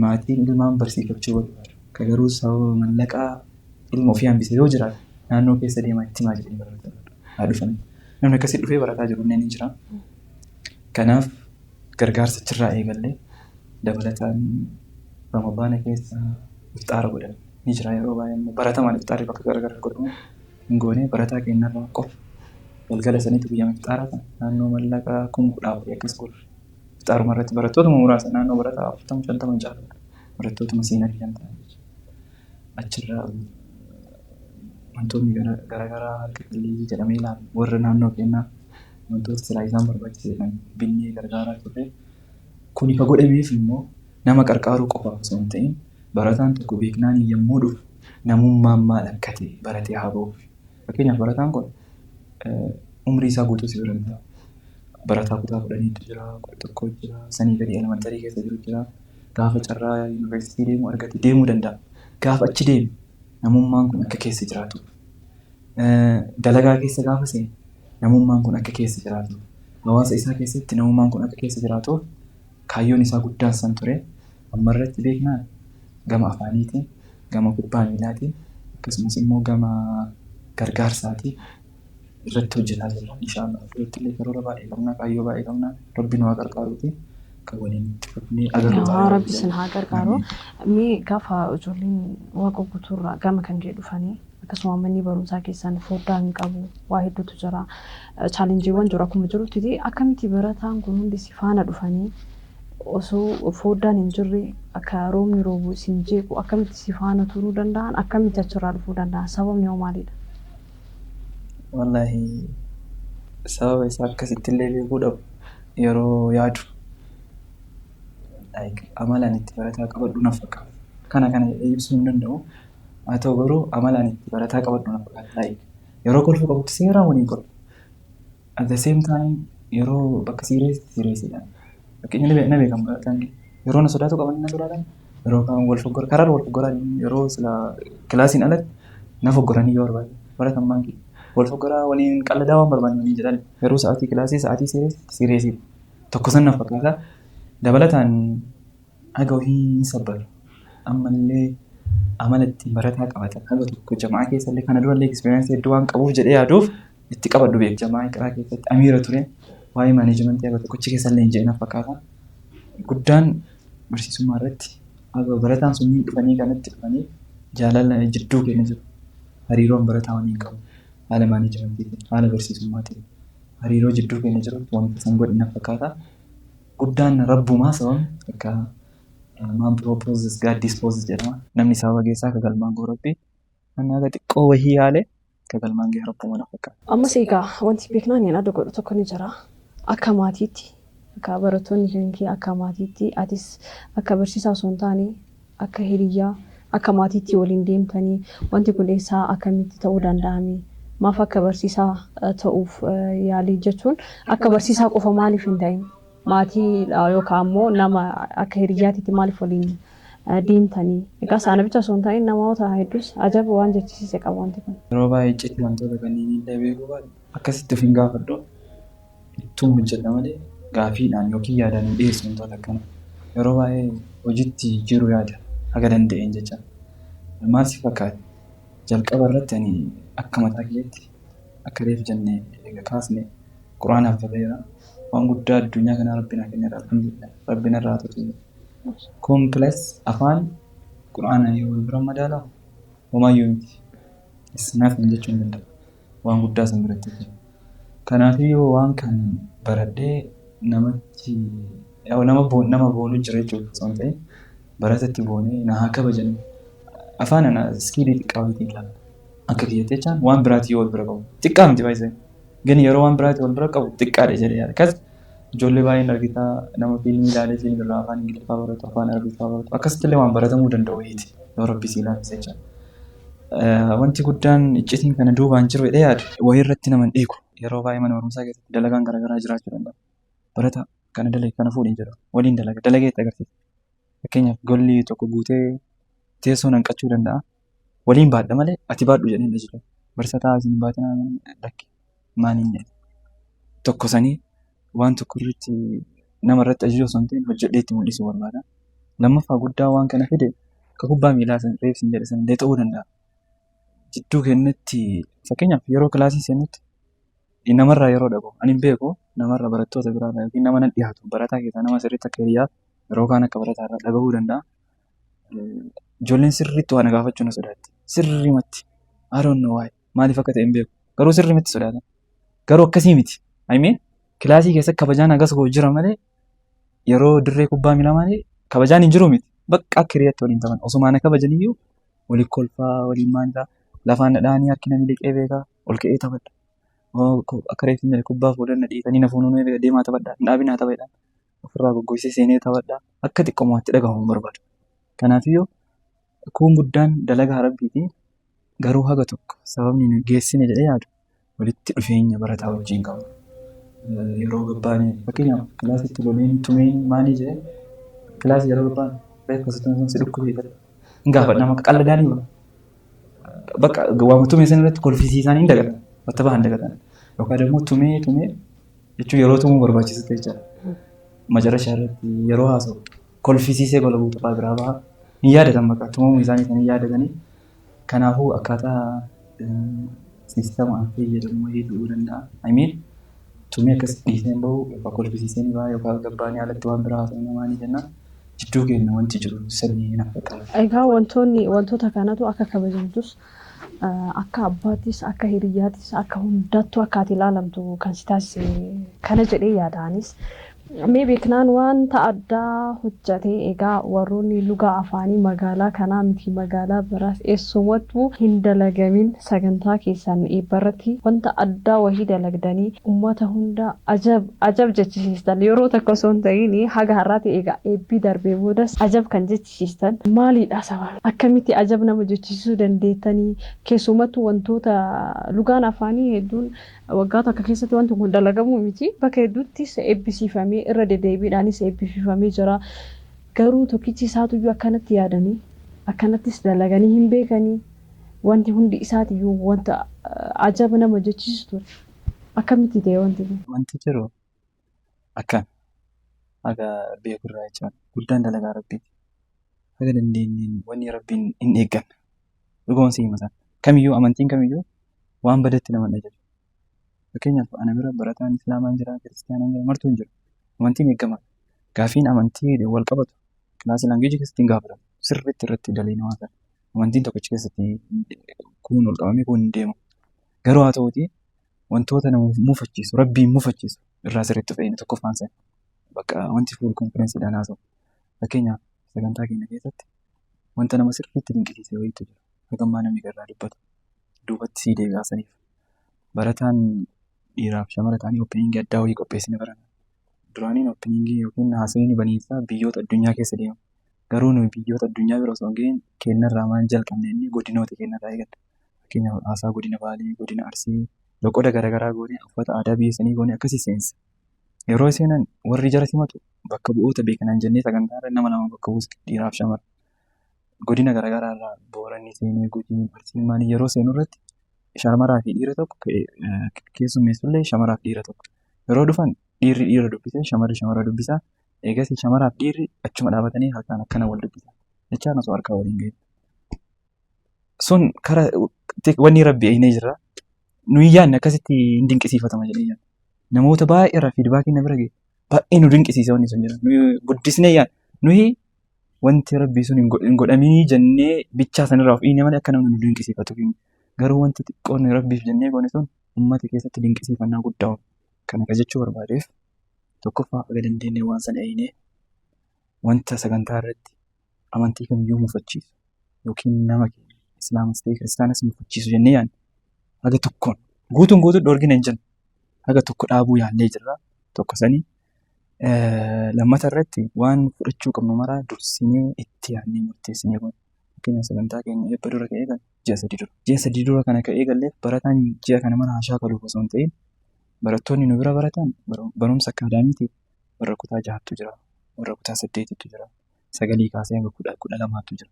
maatiin ilmaan barsiifachuu barbaadu. Kan garuu sababa mallaqaa ilma ofii hambisee yoo jiraate naannoo keessa deemaa itti himaa jedhanii baratu. Haa dhufanii. Namni akkasii dhufee barataa jiru inni jira. Kanaaf gargaarsa achirraa eegallee dabalataan Ramadaana keessa iftaara godhan ni jira yeroo baay'ee baratamaan iftaarri bakka garaagaraa godhamu hin goone barataa keenyarraa qofa galgala saniitu guyyaa iftaaraa kan naannoo mallaqaa 10,000 akkas godhu iftaaruma irratti barattootuma muraasa naannoo barataa 40-50 caaludha barattootuma seenaa kan ta'an achirraa wantoonni garaagaraa harka qalleeyyii jedhamee ilaalu warra naannoo keenyaa wantoota silaa isaan barbaachisan binnee gargaaraa turre kuni ka godhameef immoo nama qarqaaruu qofaaf osoo hin ta'in barataan tokko beeknaan yommuu dhufu namummaan maal akka ta'e baratee haa ba'uuf. Fakkeenyaaf barataan kun umrii isaa guutuu si bira hin taa'u. Barataa kutaa 10 jira, 11 jira, sanii gadi elementarii keessa jiru jira. Gaafa carraa yuunivarsiitii deemuu argate deemuu danda'a. Gaafa achi deemu namummaan kun akka keessa jiraatu. Dalagaa keessa gaafa seenu namummaan kun akka keessa jiraatu. Hawaasa isaa keessatti namummaan kun akka keessa jiraatuuf kaayyoon isaa guddaan san ture. Amma irratti beeknaan gama afaaniitiin, gama kubbaa miilaatiin akkasumas immoo gama gargaarsaatiin irratti hojjetaa jirra. Inshaallah irratti illee karoora baay'ee qabna, kaayyoo baay'ee qabna. Rabbi nu haa gargaaruuti kan waliin itti fufnee agarru. Rabbi sin haa gargaaru. Mee gaafa ijoolleen waaqa guutuurraa gama kan jedhu dhufanii akkasuma manni barumsaa keessaan foddaa hin qabu waa hedduutu jira. Chaalenjiiwwan jiru akkuma jirutti akkamitti barataan kun hundi si faana dhufanii osoo foddaan hin jirre akka roobni roobu isin jeequ akkamitti si faana turuu danda'an akkamitti achirraa dhufuu danda'an sababni hoo maalidha? Wallaahi sababa isaa akkasitti illee beekuu dhabu yeroo yaadu amalaan itti barataa qabadhu naaf fakkaata. Kana ibsuu hin danda'u. Haa ta'u garuu amalaan itti barataa qabadhu naaf fakkaata. Yeroo kolfuu qabutti seeraan waliin kolfu. At the same time yeroo bakka siireessidha. Fakkeenya na beekamu barataan yeroo na sodaatu qaban na sodaatan yeroo kaan wal foggora karaa wal foggoran yeroo sila kilaasiin alatti na foggoranii yoo barbaade baratan maanki wal foggoraa waliin qalladaa waan barbaadanii jedhan yeroo sa'aatii kilaasii sa'aatii siireesii tokko san na fakkaata dabalataan haga waliin sabbaru ammallee amalatti barataa qabatan haga tokko jamaa keessallee kana durallee eksperiyansii hedduu waan qabuuf jedhee yaaduuf itti qabadhu beek jamaa karaa keessatti amiira ture. Waa'ee maanajimentii haga tokkochi keessallee hin jedhin fakkaata. Guddaan barsiisummaa irratti haga barataan sun dhufanii kanatti dhufanii jaalala jidduu keenya jiru. Hariiroon barataa waliin qabu. Haala maanajimentii, haala barsiisummaatiin. hariiroo jidduu keenya jirutti wanti san godhina fakkaata. Guddaan rabbumaa sababni akka man proposes God disposes jedhama. Namni sababa geessaa akka galmaan ga'u rabbi. Namni akka xiqqoo wahii yaale akka galmaan ga'e rabbuma na fakkaata. Ammas egaa wanti beeknaan hin adda godhu tokko ni jira. Akka maatiitti akka barattoonni keenya akka maatiitti atis akka barsiisaa osoo hin taane akka hiriyyaa akka maatiitti waliin deemtanii wanti kun eessaa akkamitti ta'uu danda'ame maaf akka barsiisaa ta'uuf yaalii jechuun akka barsiisaa qofa maaliif hin ta'in maatii yookaan immoo nama akka hiriyyaatitti maaliif waliin deemtanii egaa sana bicha osoo hin ta'in namoota hedduus ajaba waan jechisiise qaba wanti kun. Yeroo baay'ee icciitii wantoota kanneen illee beekuu baay'ee akkasitti of hin gaafadhu ittuu hojjedha malee gaafiidhaan yookiin yaadaan hin dhiyeessu wantoota akkana. Yeroo baay'ee hojiitti jiru yaada haga danda'een jecha. Maal si fakkaata? Jalqaba irratti ani akka mataa kiyyaatti akka reef jennee egaa kaasne quraanaaf ta'eera. Waan guddaa addunyaa kanaa rabbina kennedha. Alhamdulillah rabbina irraa tutu. Complex afaan quraana yoo bira madaalaa homayyuu miti. Isnaaf hin jechuun danda'a. Waan guddaa san biratti jira. Kanaafuu waan kan baradhee namatti nama boonu jira jechuudha. Osoo hin ta'in baratatti boonee na haa kabajan. Afaan ana iskiilii xiqqaa wayitiin ilaala. Akka kiyyatee jechaan waan biraatii yoo wal bira qabu. Xiqqaa miti baay'isee. Gani yeroo waan biraatii wal bira qabu xiqqaadha jedhee yaada. Akkas ijoollee baay'een argitaa nama fiilmii ilaalee fiilmii irraa afaan Ingiliffaa baratu afaan Arabiffaa baratu akkasitti illee waan baratamuu danda'u wayiiti. Yoo rabbi si ilaalchise jechaan. Wanti guddaan icciitiin kana duubaan jiru jedhee yaadu wayii irratti nama hin dhiigu. Yeroo baay'ee mana barumsaa keessatti dalagaan garaagaraa jiraachuu danda'a. Barata kana dalage kana fuudhin jedhu waliin dalaga dalagee itti agarsiisa. Fakkeenyaaf golli tokko guutee teessoo hanqachuu danda'a. Waliin baadha malee ati baadhu jedhee hin jiru. Barsiisaa isin baatinaa lakki maaliin jedhe. Tokko sanii waan tokko irratti nama irratti ajajuu osoo hin ta'in hojjedhee itti mul'isuu barbaada. Lammaffaa guddaa waan kana fide akka kubbaa miilaa san reefsin jedhe san illee ta'uu danda'a. Jidduu keenyatti fakkeenyaaf yeroo kilaasii seenutti namarraa yeroo dhabu ani hin beeku namarraa barattoota biraa yookiin nama nan dhiyaatu barataa keessaa nama sirriitti akka hiriyaa yeroo kaan akka barataa irraa dhagahuu danda'a. Ijoolleen sirriitti waan gaafachuu na sodaatti. Sirriimatti haroon waa'ee maaliif akka ta'e hin beeku. Garuu sirriimatti sodaatan. Garuu akkasii miti. Aimeen kilaasii keessatti kabajaan hagas ga'u jira malee yeroo dirree kubbaa miilaa malee kabajaan hin jiru miti. Bakka akka hiriyaatti waliin taphan. Osoo na kabajan iyyuu waliin kolfaa waliin maalidhaa lafaan dhadhaanii harki namni liqee beekaa ol ka'ee taphadha. Akka reeffi jedhe kubbaa fuudhan na dhiitanii na fuunuu deemaa taphadha. Dhaabinaa taphadha. Ofirraa goggogsee seenee taphadha. Akka xiqqoomaatti dhagahamu hin barbaadu. Kanaafiyyuu kun guddaan dalagaa rabbiiti. Garuu haga tokko sababni geessine jedhee yaadu walitti dhufeenya barataa wajjin qabu. Yeroo gabbaanii fakkeenyaaf kilaasitti loleen tumeen maalii jedhee kilaasii yeroo gabbaan beekumsa si dhukkubee hin gaafadha nama qalladanii oola. Bakka waan tumee san irratti kolfisiisanii hin dagatan. Wanta bahan dagatan. Yookaan immoo tumee jechuun yeroo tumuu barbaachisa ta'e jira. Macarashaa irratti yeroo haasa'u kolfisiisee gola buutafaa biraa baha. Hin yaadatan bakka tumamuu isaanii kan hin yaadatanii. Kanaafuu akkaataa siistamaa fayyadamu wayii ta'uu danda'a. Aimiin tumee akkas dhiiseen bahu yookaan kolfisiiseen baha yookaan gabbaanii alatti waan biraa haasa'u namaanii jennaan. Jidduu keenya wanti jiru sirrii naaf fakkaata. Egaa wantoota kanatu akka kabajamtus akka abbaattis akka hiriyaattis akka hundattuu akka ati ilaalamtu kan si taasise kana jedhee yaadaanis mee beeknaan wanta addaa hojjatee egaa warroonni lugaa afaanii magaalaa kanaa miti magaalaa biraas eessumattuu hin dalagamin sagantaa keessan eebbarratti wanta addaa wahii dalagdanii uummata hunda ajab jechisiistan yeroo tokko osoo hin ta'in haga har'aati egaa eebbii darbee boodas ajab kan jechisiistan maalidha sababa akkamitti ajab nama jechisiisuu dandeettanii keessumattuu wantoota lugaan afaanii hedduun waggaa tokko keessatti wanti kun dalagamu miti bakka hedduuttis eebbisiifamee irra deddeebiidhaanis eebbifamee jira. Garuu tokkichi isaatuyyuu akkanatti yaadanii akkanattis dalaganii hin beekanii wanti hundi isaatiyyuu wanta ajaba nama jechisiistu akkamitti ta'e wanti kun. Wanti jiru akkan haga beekurraa jechuudha. Guddaan dalagaa rabbiiti. Haga dandeenyeen wanni rabbiin hin eegganne. Dhugoon si himatan. Kamiyyuu amantiin kamiyyuu waan badatti nama dhajaaju. Fakkeenyaaf ana bira barataan Islaamaan jira, Kiristaanaan jira, martuu hin jiru. Amantiin eegama. Gaafiin amantii wal qabatu kilaasii laangeejii keessatti hin gaafatamu. Sirriitti irratti dalee namaa kana. Amantiin tokkichi keessatti kun ol qabamee kun hin deemu. Garuu haa ta'uutii wantoota nama mufachiisu, rabbiin mufachiisu irraa sirriitti fayyina tokkoffaan sana. Bakka wanti fuul konfirensiidhaan haasa'u. Fakkeenyaaf sagantaa keenya keessatti wanta nama sirriitti dinqisiise wayiitu jira. Hagammaa namni irraa dubbatu. Duubatti sii deebi'aa saniif. Barataan dhiiraaf shamara ta'anii oopiniingii addaa wayii qopheessine barana. Duraaniin oopiniingii yookiin haasawni baniinsaa biyyoota addunyaa keessa deemu. Garuu nuyi biyyoota addunyaa biroo osoo hin ga'iin keenyarraa maan jalqabne inni godinoota keenyarraa eegalle. Fakkeenyaaf haasaa godina Baalee, godina Arsii, loqoda garaagaraa goonee uffata aadaa biyya sanii goonee akkasii seensa. Yeroo seenan warri jara simatu bakka bu'oota beekanaan jennee sagantaa irra nama lama bakka buusa dhiiraaf shamara. Godina garaagaraa irraa Booranni seenee Gujii, Arsiin maanii yeroo seenu irratti shamaraa fi dhiira tokko keessummeessullee shamaraa fi dhiira tokko. Yeroo dhufan dhiirri dhiira dubbisee shamarri shamara dubbisaa. Eegas shamaraa fi dhiirri achuma dhaabatanii harkaan akkana wal dubbisaa. Jechaan osoo harkaa waliin ga'e. Sun karaa wanni rabbi eeynee jira. Nuyi yaadne akkasitti hin dinqisiifatama jedhee yaadne. Namoota baay'ee irraa fiidbaakii na bira ga'e. Baay'ee nu dinqisiisa wanni sun jira. Nuyi guddisnee yaadne. Nuyi wanti rabbii sun hin godhaminii jennee bichaa sanirraa of dhiine malee akka namni nu dinqisiifatu. Garuu wanti xiqqoon rabbiif jennee goone sun uummata keessatti dinqisiifannaa guddaa kan akka jechuu barbaadeef tokkoffaa akka dandeenye waan sana eeynee wanta sagantaa irratti amantii kamiyyuu mufachiisu yookiin nama Islaamas ta'e Kiristaanas mufachiisu jennee yaadne haga tokkoon guutuun dhoorgina hin jennu haga tokko dhaabuu yaadnee jirra. Tokko sanii lammata irratti waan fudhachuu qabnu maraa dursinee itti yaadnee murteessinee goone. Fakkeenyaaf sagantaa keenya eebba dura ka'ee galle ji'a 3 dura. Ji'a 3 dura kana ka'ee galleef barataan ji'a kana mara haashaa qaluuf osoo hin ta'in barattoonni nu bira baratan barumsa akkaadaamiitiin warra kutaa 6tu jira, warra kutaa 8tu jira, 9 kaasee hanga 12tu jira.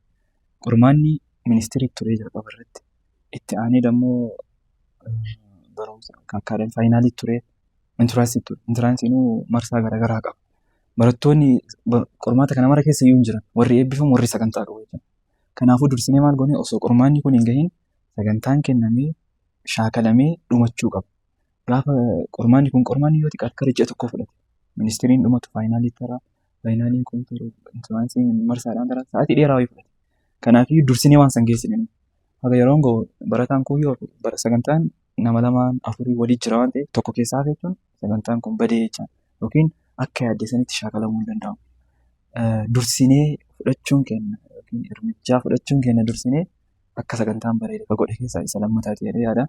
Qormaanni ministeerii turee jalqaba irratti itti aanee dammoo barumsa akkaadaamii faayinaalii turee intiraansiinuu marsaa garaagaraa qaba. Barattoonni qormaata kana mara keessa iyyuu hin jiran warri eebbifamu warri sagantaa qabu jechuudha. Kanaafuu dursinee maal goone osoo qormaanni kun hin gahiin sagantaan kennamee shaakalamee dhumachuu qaba. Gaafa qormaanni kun qormaanni yoo xiqqaate akka ji'a tokko fudhate ministeeriin dhumatu faayinaalii taraa faayinaaliin kun intiraansiin marsaadhaan taraa sa'aatii dheeraa wayii fudhate. Kanaafuu dursinee waan san geessine haga yeroon ga'u barataan kun yoo sagantaan nama 2-4 walii jira waan ta'eef tokko keessaa jechuun sagantaan kun badee jechaan yookiin akka yaaddeessanitti shaakalamuu hin danda'amu. Dursinee fudhachuun keenya yookiin hirmichaa fudhachuun keenya dursinee akka sagantaan bareede godhe keessaa isa lammataa ta'ee yaada.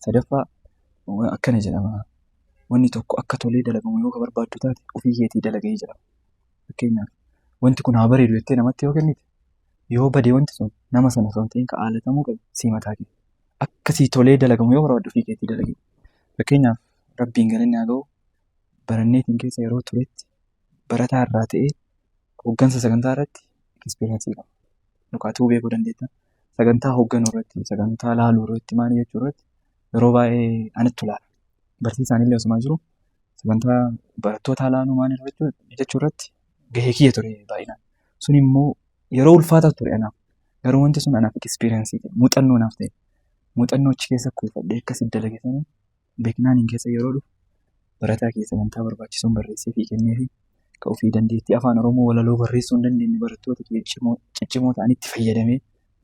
Sadaffaa akkana jedhama. Wanni tokko akka tolee dalagamu yoo barbaaddu taate ofii keetii dalagee jira. Fakkeenyaaf wanti kun haa bareedu jettee namatti yoo kennite yoo badee wanti sun nama sana osoo hin ta'in haalatamuu qabu simataa keessa. Akkasii tolee dalagamu yoo barbaaddu ofii keetii dalagee. Fakkeenyaaf rabbiin galanni haa ga'u baranneetiin keessa yeroo turetti barataa irraa ta'ee hooggansa sagantaa irratti eksperiyansii qaba. Dhugaatuu beekuu dandeetta. Sagantaa hoogganuu irratti, sagantaa laaluu irratti, maal jechuu irratti yeroo baay'ee anatti ilaala. Barsiisaan illee osuma jiru sagantaa barattoota laaluu maal jechuu irratti gahee kiyya ture baay'inaan. Sun immoo yeroo ulfaataa ture anaaf. Garuu wanti sun anaaf eksperiyansii ta'e, muuxannoo naaf ta'e. Muuxannoo achi keessa kuufadhee akkasii dalageessanii beeknaan hin keessa yeroo dhufu barataa keessa sagantaa barbaachisuun barreessee fi kennee fi kan ofii dandeettii afaan Oromoo walaloo barreessuu hin dandeenye barattoota ciccimoo ta'anitti fayyadamee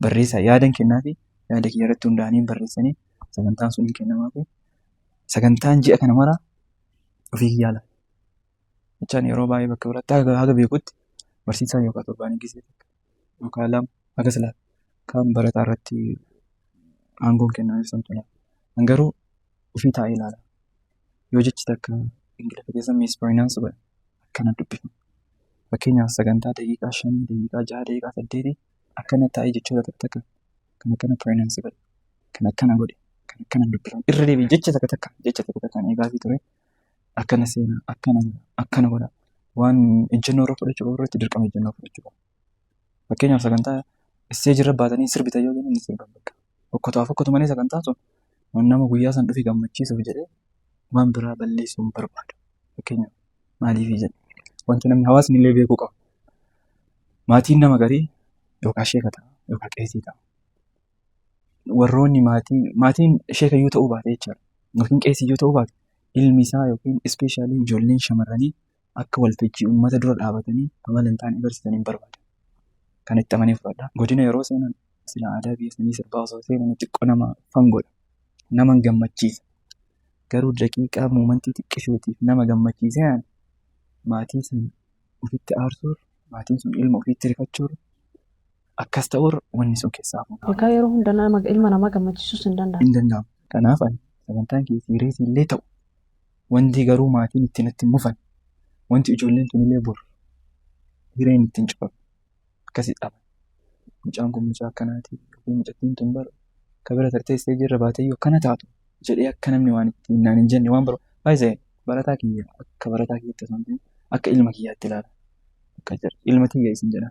barreessaa yaadan kennaa fi yaada kiyya irratti hundaa'anii barreessanii sagantaan sun hin kennamaa fi sagantaan ji'a kana mara ofii kiyyaa lafa. Jechaan yeroo baay'ee bakka biratti haga beekutti barsiisaan yookaan torbaan gisee yookaan 2 haga silaa kan barataa irratti aangoon kennaa ibsan tula. Garuu ofii taa'ee ilaala. Yoo jechi takka Ingiliffa keessa mispronouns godhan akkana dubbifamu. Fakkeenyaaf sagantaa daqiiqaa 5, daqiiqaa 6, daqiiqaa 8 akkana taa'ee jechoota takka kan akkana pronounce godhe, kan akkana godhe, kan akkana dubbifamu. Irra deebiin jecha takka eegaa fi ture akkana seenaa, akkana godha. Waan ejjennoo irra fudhachuu qabu irratti dirqama ejjennoo fudhachuu qabu. Fakkeenyaaf sagantaa essee jirra baatanii sirbita yoo jennu ni sirban bakka. Okkotoo malee sagantaa sun nama guyyaa san dhufii gammachiisuuf jedhee waan biraa balleessuu hin barbaadu. Fakkeenyaaf maaliif jedhe wanti namni hawaasni illee beekuu qabu. Maatiin nama garii yookaan sheeka ta'a yookaan qeesii ta'a. Warroonni maatiin sheekayyuu ta'uu baate jechaadha. Yookiin qeesiyyuu ta'uu baate ilmi isaa yookiin ispeeshaalii ijoolleen shamarranii akka waltajjii uummata dura dhaabatanii amala hin taane agarsiisan hin barbaada. Kan itti amanee fudhadha. Godina yeroo seenan sila aadaa biyya sanii sirbaa osoo seenan xiqqoo nama fangoodha. Nama gammachiisa. garuu daqiiqaa muumantii xiqqishuutiif nama gammachiiseen maatii sun ofitti aarsuun maatiin sun ilma ofiitti rifachuun akkas ta'uun wanni sun keessaa fuudha. Egaa yeroo hundaa ilma namaa gammachiisuus hin danda'amu. Hin danda'amu. Kanaaf ani sagantaan kee siireesii illee ta'u wanti garuu maatiin ittiin itti mufan wanti ijoolleen tunillee bor hireen ittiin cufamu akkasii dhaban. Mucaan kun mucaa akkanaati yookiin mucattiin tun bara kabira tarteessee jirra baateyyuu akkana taatu jedhee akka namni waan ittiin naan hin jenne waan baay'ee barataa kiyya akka barataa kiyyaatti osoo hin ta'in akka ilma kiyyaatti ilaala. Akka jira ilma kiyya isin jedha.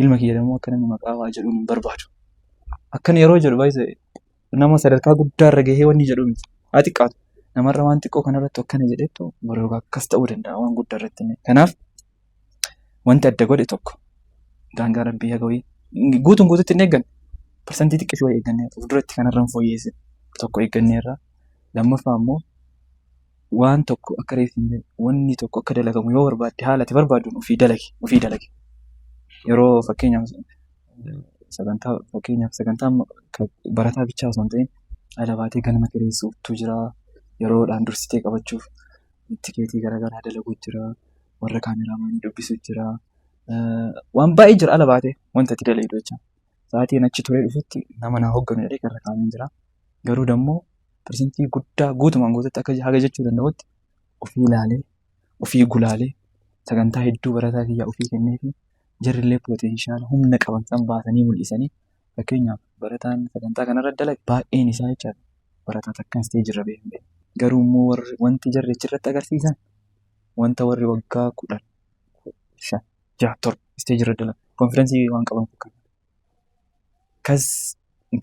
Ilma kiyya immoo akka namni maqaa waa jedhuun hin barbaadu. Akkan yeroo jedhu baay'ee nama sadarkaa guddaarra gahee wanni jedhu miti. Haa xiqqaatu. Namarra waan xiqqoo kanarratti akkana jedheettu baroo akkas ta'uu danda'a waan guddaarratti. Kanaaf wanti adda godhe tokko daangaa rabbii hagawii guutuun guutuutti hin eegganne. Parsantii xiqqishuu eeggannee fuulduratti kanarraan fooyyesse tokko eegganneerra. Lammaffaa immoo waan tokko akka reeffiin wanni tokko akka dalagamu yoo barbaadde haala itti barbaaduun ofii dalage. Yeroo fakkeenyaaf sagantaa barataa bichaa osoo hin ta'in ala baatee galma kireessuutu jira. Yeroodhaan dursitee qabachuuf tikeetii garaagaraa dalaguutu jira. Warra kaameraamaanii dubbisuutu jira. Waan baay'ee jira ala baatee wanta itti dalagdu jecha. Sa'aatiin achi turee dhufutti nama naa hoogganu jedhee kan rakkaamee jira. Garuu dammoo parsantii guddaa guutumaan guututti akka haga jechuu danda'utti ofii ilaalee ofii gulaalee sagantaa hedduu barataa kiyyaa ofii kenneefi jarrillee potenshaala humna qaban san baasanii mul'isanii fakkeenyaaf barataan sagantaa kanarra dalage baay'een isaa jechaadha. Barataa takkaan isteejirra beekne. Garuu immoo wanti jarri achirratti agarsiisan wanta warri waggaa 10, 5, 6, 7 isteejirra dalagu konfiraansii waan qaban fakkaata. Kas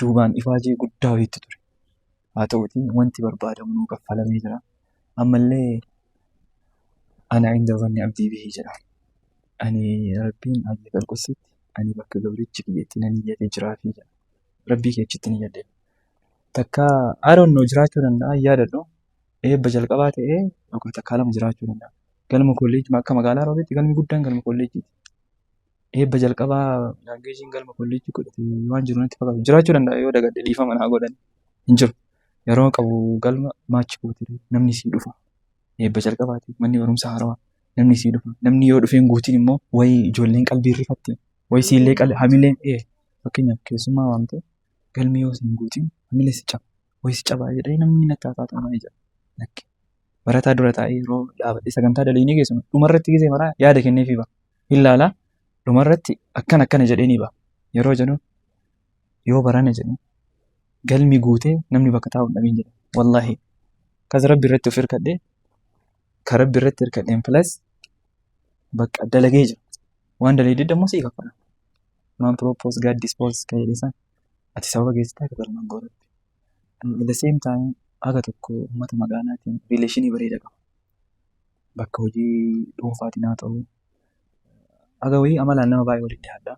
duubaan ifaajee guddaa wayiitti ture. Haa ta'uutii wanti barbaadamu nuu kaffalamee jira. Ammallee ana inda wanni abdii bihii jedha. Ani rabbiin hayyee qalqositti ani bakka gabrichi kiyyeetti nan iyyatee jiraafii jedha. Rabbii keechitti ni yaadde. Takka aroonnoo jiraachuu danda'a yaadadhu. Eebba jalqabaa ta'ee yookaan takkaa lama jiraachuu danda'a. Galma kolleejjii akka magaalaa Roobeetti galmi guddaan galma kolleejjiiti. Eebba jalqabaa laangeejiin galma kolleejjii godhate waan jiru natti fakkaatu jiraachuu danda'a yoo dagadde dhiifama naa godhan hin jiru. Yeroo qabu galma maachi goote namni sii dhufa. Eebba jalqabaati manni barumsaa haarawaa namni sii dhufa. Namni yoo dhufeen guutiin immoo wayii ijoolleen qalbii rifatti wayii siillee hamileen fakkeenyaaf keessummaa waamte galmi yoo siin guutiin hamilee si caba wayii si cabaa jedhee namni natti haasa'aa jira. Barataa dura taa'ee yeroo dhaabbatee sagantaa daliinii geessinu dhumarratti gisee maraa yaada kenneefii ba'a. Ilaalaa dhumarratti akkana jedhee ni ba'a. Yeroo jennu yoo barana jedhu galmi guutee namni bakka taa'u dhabiin jedha. Wallaahi kas rabbi irratti of hirkadhee kan rabbi irratti hirkadheen plus bakka dalagee jira. Waan dalagee immoo sii kaffala. Man propose God dispose kan jedhe san ati sababa geessisaa kafalumaan gooratti. At the same time aga tokko uummata magaalaatiin riileeshinii bareeda qaba. Bakka hojii dhuunfaatiin haa ta'u aga wayii amalaan nama baay'ee walitti dhiyaadha.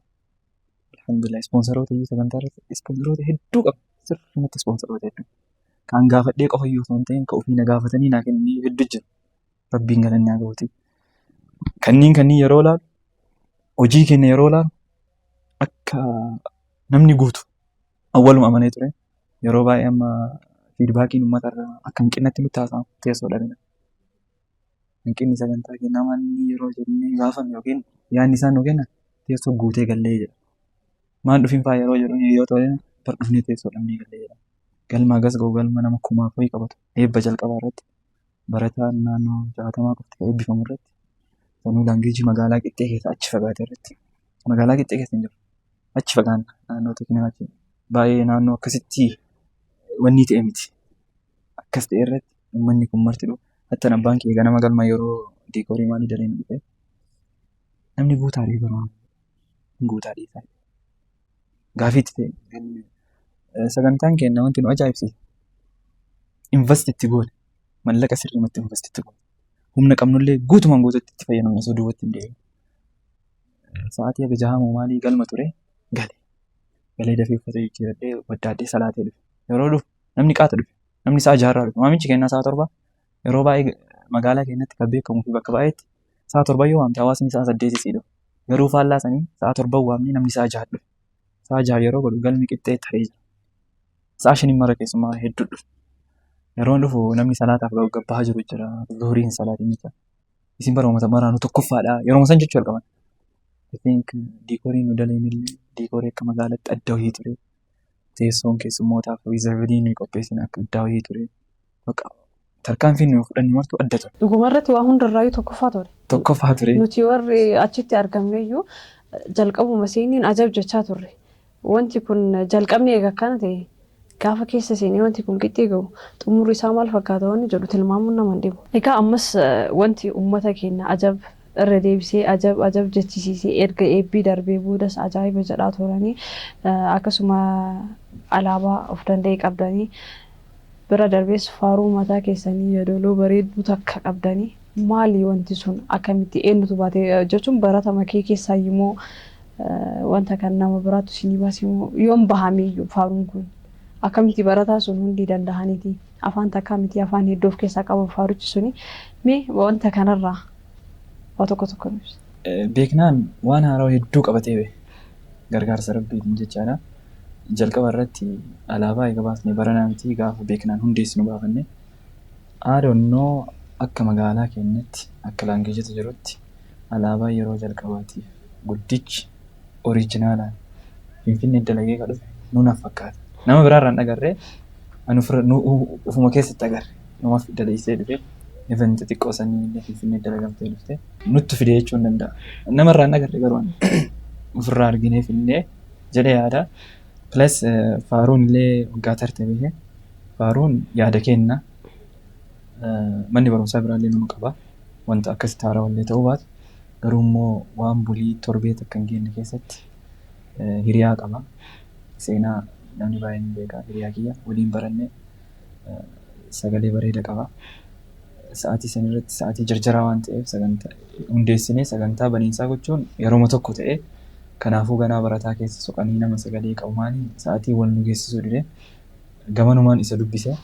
Alhamdulillah ispoonsaroota iyyuu sagantaa irratti ispoonsaroota hedduu qaba. Sirriitti ispoonsaroota hedduu. Kan gaafadhee qofa iyyuu osoo hin ta'in kan ofii na gaafatanii naa kennanii hedduu jira. Rabbiin galanni haa gahuuti. Kanniin yeroo laalu hojii keenya yeroo laalu akka namni guutu awwaluma amanee ture. Yeroo baay'ee amma fiidbaakiin uummatarraa akka hanqinnatti nutti haasa'amu teessoo dhabina. Hanqinni sagantaa kennaa manni yeroo jennee gaafannu yookiin yaadni isaan nu kennan teessoo guutee gallee jedha. Maan dhufiin fa'aa yeroo jedhu yoo ta'e bar dhufnee teessoo dhabnee gallee jedha. Galma agas ga'u galma nama 1000 wayii qabatu eebba jalqabaa irratti barataan naannoo 60 qofti eebbifamu irratti sanuu laangeejii magaalaa qixxee keessa achi fagaate irratti magaalaa qixxee keessa hin jiru. Achi fagaanna naannoo teekinooloojii baay'ee naannoo akkasitti wanni ta'e miti. Akkas ta'e irratti uummanni kun marti dhufu. Hatta abbaan kee ganama galma yeroo diikoorii maalii daleen dhufe namni guutaa dhiifamaa guutaa dhiifaa. Gaafiitti ta'e sagantaan keenya wanti nu ajaa'ibsiise investitti goone mallaqa sirriimatti investitti goone humna qabnullee guutumaan guututti itti fayyadamu osoo duubatti hin deebiin. Sa'aatii aga jahamoo maalii galma ture galee dafee uffatee jijjiiradhee waddaaddee salaatee dhufe. Yeroo dhufu namni qaata dhufe namni sa'a 6 dhufe maamichi kennaa sa'a 7 yeroo baay'ee magaalaa keenyatti kan beekamuu fi bakka baay'eetti sa'a 7 yoo waamte hawaasni sa'a 8 sii dhufu. Garuu faallaa sanii sa'a 7 waamne namni sa'a 6 dhufe. Sa'a 6 yeroo godhu galmi qixxee ta'ee jira. Sa'a 5 mara keessumaa hedduu dhufe. yeroo dhufu namni salaataaf gabbahaa jiru jira zuhuriin salaatiin jira isin bara uummata maraanu tokkoffaadha yeroo san jechuu argaman. I think diikooriin nu daleen illee diikoorii akka magaalaatti adda wayii ture. Teessoon keessummootaaf riizarviliin nuyi qopheessin akka adda wayii ture. Tarkaanfiin nuyi fudhanni martuu adda ture. Dhugumarratti waa hundarraayyuu tokkoffaa ture. Tokkoffaa ture. Nuti warri achitti argamneyyuu jalqabuma seeniin ajab jechaa turre. Wanti kun jalqabni eega akkana ta'e gaafa keessa seenee wanti kun qixxee gahu xumurri isaa maal fakkaata wanni jedhu tilmaamuun nama hin dhibu. Egaa ammas wanti uummata keenya ajab irra deebisee ajab jechisiisee erga eebbii darbee boodas ajaa'iba jedhaa turanii akkasuma alaabaa of danda'e qabdanii bira darbees faaruu mataa keessanii yaadoloo bareedduu takka qabdanii maali wanti sun akkamitti eenyutu baate jechuun baratama kee keessaa immoo wanta kan nama biraatu isinii baasimoo yoom bahamiyyuu faaruun kun akkamitti barataa sun hundi danda'aniiti afaan takkaa miti afaan hedduu of keessaa qabu faaruchi suni mee wanta kanarraa waa tokko nuti. Beeknaan waan haaraa hedduu qabatee bee gargaarsa rabbiitiin jechaadha. Jalqaba irratti alaabaa eega baasnee baranaa miti gaafa beeknaan hundeessinu baafanne aadonnoo akka magaalaa keenyatti akka laangeejjata jirutti alaabaa yeroo jalqabaatiif guddichi oriijinaalaan Finfinnee dalagee ka dhufe nuunaaf fakkaata. Nama biraarraan agarree ufuma keessatti agarre namaaf daleessee dhufe eventi xiqqoo sanii illee Finfinnee dalagamtee dhufte nutti fide jechuu hin danda'a. Namarraan agarre garuu ofirraa arginee finnee jedhee yaada. Plus faaruun illee waggaa tarte bahee faaruun yaada kenna. Manni barumsaa biraallee nama qaba. Wanta akkasitti haarawallee ta'uu baatu garuu immoo waan bulii torbee takka hin geenye keessatti hiriyaa qaba. Seenaa namni baay'een beekaa hiriyaa kiyya waliin barannee sagalee bareeda qaba. Sa'aatii sanirratti sa'aatii jarjaraa waan ta'eef sagantaa hundeessinee sagantaa baniinsaa gochuun yeroo tokko ta'ee kanaafuu ganaa barataa keessa soqanii nama sagalee qabu maanii sa'aatii wal nu geessisuu dide gamanumaan isa dubbise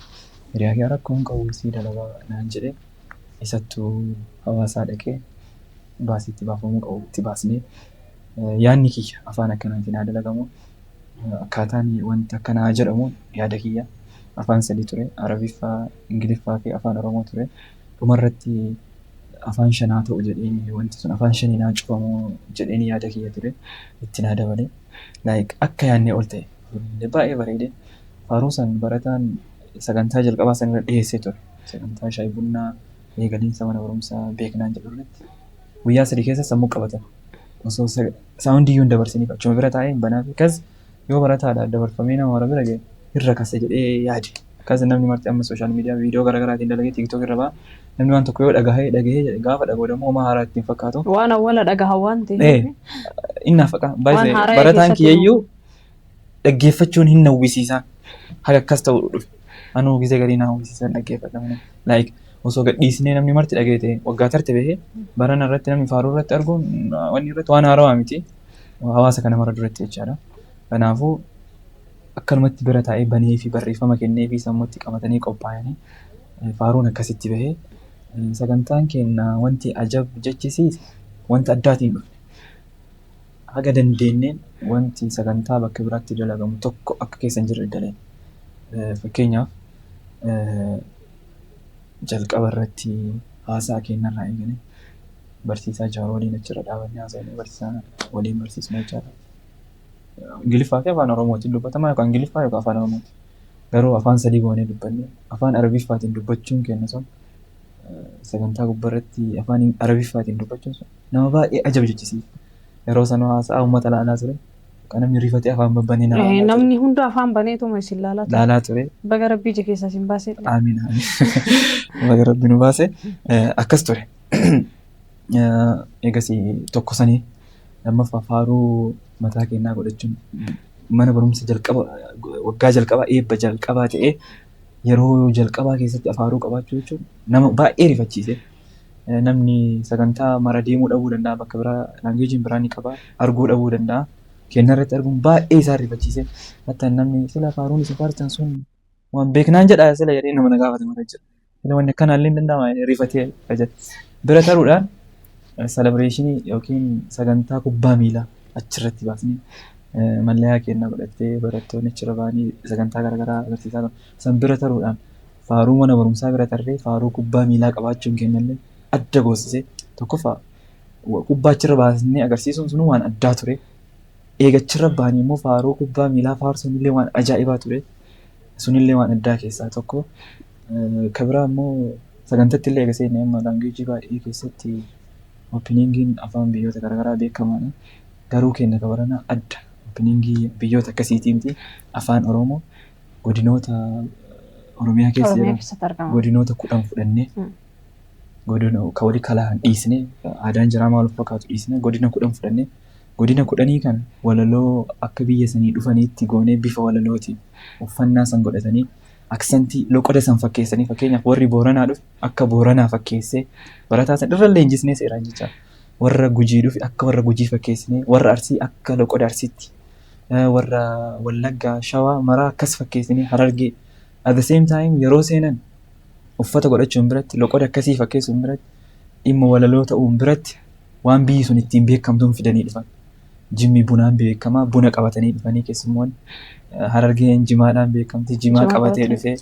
hiriyaa kiyya rakkoon qabu sii dalagaa naan jedhee isattuu hawaasaa dhaqee baasiitti baafamuu qabu itti baasnee yaadni kiyya afaan akkanaatiin haa dalagamu akkaataan wanta akkanaa jedhamu yaada kiyya afaan sadii ture arabiffaa ingiliffaa fi afaan oromoo ture dhumarratti afaan shanaa ta'u jedheeni wanti sun afaan shanii naa cufamu jedheeni yaada kiyya ture itti naa dabale akka yaadnee ol ta'e baay'ee bareede faaruu san barataan sagantaa jalqabaa san irra dhiyeessee ture sagantaa shaayii bunnaa eegaliinsa mana barumsaa beeknaan jedhamurratti guyyaa sadii keessa sammuu qabatan osoo saawundiyyuu hin dabarsiniif achuma bira taa'ee hin banaafi akkas yoo barataadha dabarfamee nama wara bira ga'e irra kasa jedhee yaade. Akkas namni marti amma sooshaal miidiyaa viidiyoo garaagaraatiin dalagee tiiktook irra ba'a. Namni waan tokko yoo dhagahee gaafa dhagoo dammoo homaa haaraa ittiin fakkaatu. Waan awwaala dhagaha waan ta'eef. Inni faqa barataan kiyyayyuu dhaggeeffachuun hin hawwisiisaa. Haga akkas ta'uu dhufe. Anuu gisee garii naa hawwisiisan dhaggeeffatamu. Osoo gadhiisnee namni marti dhageete waggaa tarte bahee barana irratti namni faaruu irratti arguun wanni irratti waan haarawaa miti. Hawaasa kana mara duratti jechaadha. Kanaafuu akkanumatti bira taa'ee banee fi barreeffama kennee fi sammuutti qabatanii qophaa'anii faaruun akkasitti bahee sagantaan keenya wanti ajab jechisiise wanta addaatiin dhufe. Haga dandeenyeen wanti sagantaa bakka biraatti dalagamu tokko akka keessa hin jirre daleen. Fakkeenyaaf jalqaba irratti haasaa kennarraa eegale barsiisaa jaaroo waliin achirra dhaabannee haasa'anii barsiisaa waliin barsiisnu jechaadha. Ingiliffaa fi afaan oromootiin dubbatamaa yookaan ingiliffaa yookaan afaan oromooti. Garuu afaan sadii goonee dubbanne afaan arabiffaatiin dubbachuun keenya sun sagantaa gubbarratti afaan arabiffaatiin dubbachuun sun nama baay'ee ajab jechisiisa. Yeroo sanoo haasaa uummata laalaa ture. Kan namni rifatee afaan babbanee namni hunda afaan baneetuma isin laalaa ture. Baga rabbii ija keessaa isin baasee. Amiin baga rabbii nu baase akkas ture. Eegas tokko sanii lammaffaa faaruu mataa keenyaa godhachuun mana barumsa jalqaba waggaa jalqabaa eebba jalqabaa ta'ee yeroo jalqabaa keessatti faaruu qabaachuu jechuun nama baay'ee rifachiise. Namni sagantaa mara deemuu dhabuu danda'a bakka biraa laangeejiin biraa ni qaba arguu dhabuu danda'a. Kennaa irratti arguun baay'ee isaa rifachiise. Hatta namni sila faaruun isa faartan sun waan beeknaan jedhaa sila jedhee nama na gaafate mara jira. Sila wanni akkanaallee hin danda'ama rifatee bira taruudhaan celebreeshinii yookiin sagantaa kubbaa miilaa achirratti baasnee mallayaa kennaa godhattee barattoonni achirra ba'anii sagantaa garaagaraa agarsiisaa san bira taruudhaan faaruu mana barumsaa bira tarree faaruu kubbaa miilaa qabaachuun kennallee adda goosisee tokkoffaa kubbaa achirra baasnee agarsiisuun sun waan addaa ture. Eegachirra baanii immoo faaruu kubbaa miilaa faarsuun illee waan ajaa'ibaa ture. Sunillee waan addaa keessaa tokko. Kabiraa immoo sagantaatti illee eegasee nama laangeejii baay'ee keessatti oopiniingiin afaan biyyoota garaagaraa beekamaadha. Garuu keenya kabaranaa adda. Oopiniingii biyyoota akkasiitiimti afaan Oromoo godinoota Oromiyaa keessa jiran godinoota 10 fudhannee ka walii kalaan dhiisnee aadaan jiraa maal fakkaatu dhiisnee godina 10 fudhannee godina 10 kan walaloo akka biyya sanii dhufaniitti goonee bifa walalootiin uffannaa san godhatanii aksantii loqoda san fakkeessanii fakkeenyaaf warri Booranaa dhufe akka Booranaa fakkeessee barataa san irra leenjisnee seeraan jecha warra Gujii dhufe akka warra Gujii fakkeessinee warra Arsii akka loqoda Arsiitti warra Wallaggaa Shawaa maraa akkas fakkeessinee Harargee at the same time yeroo seenan uffata godhachuun biratti loqoda akkasii fakkeessuun biratti dhimma walaloo ta'uun biratti waan biyyi sun ittiin beekamtuun fidanii dhufan. Jimmi bunaan beekamaa buna qabatanii dhufanii keessummoon Harargeen jimaadhaan beekamti jimaa qabatee dhufee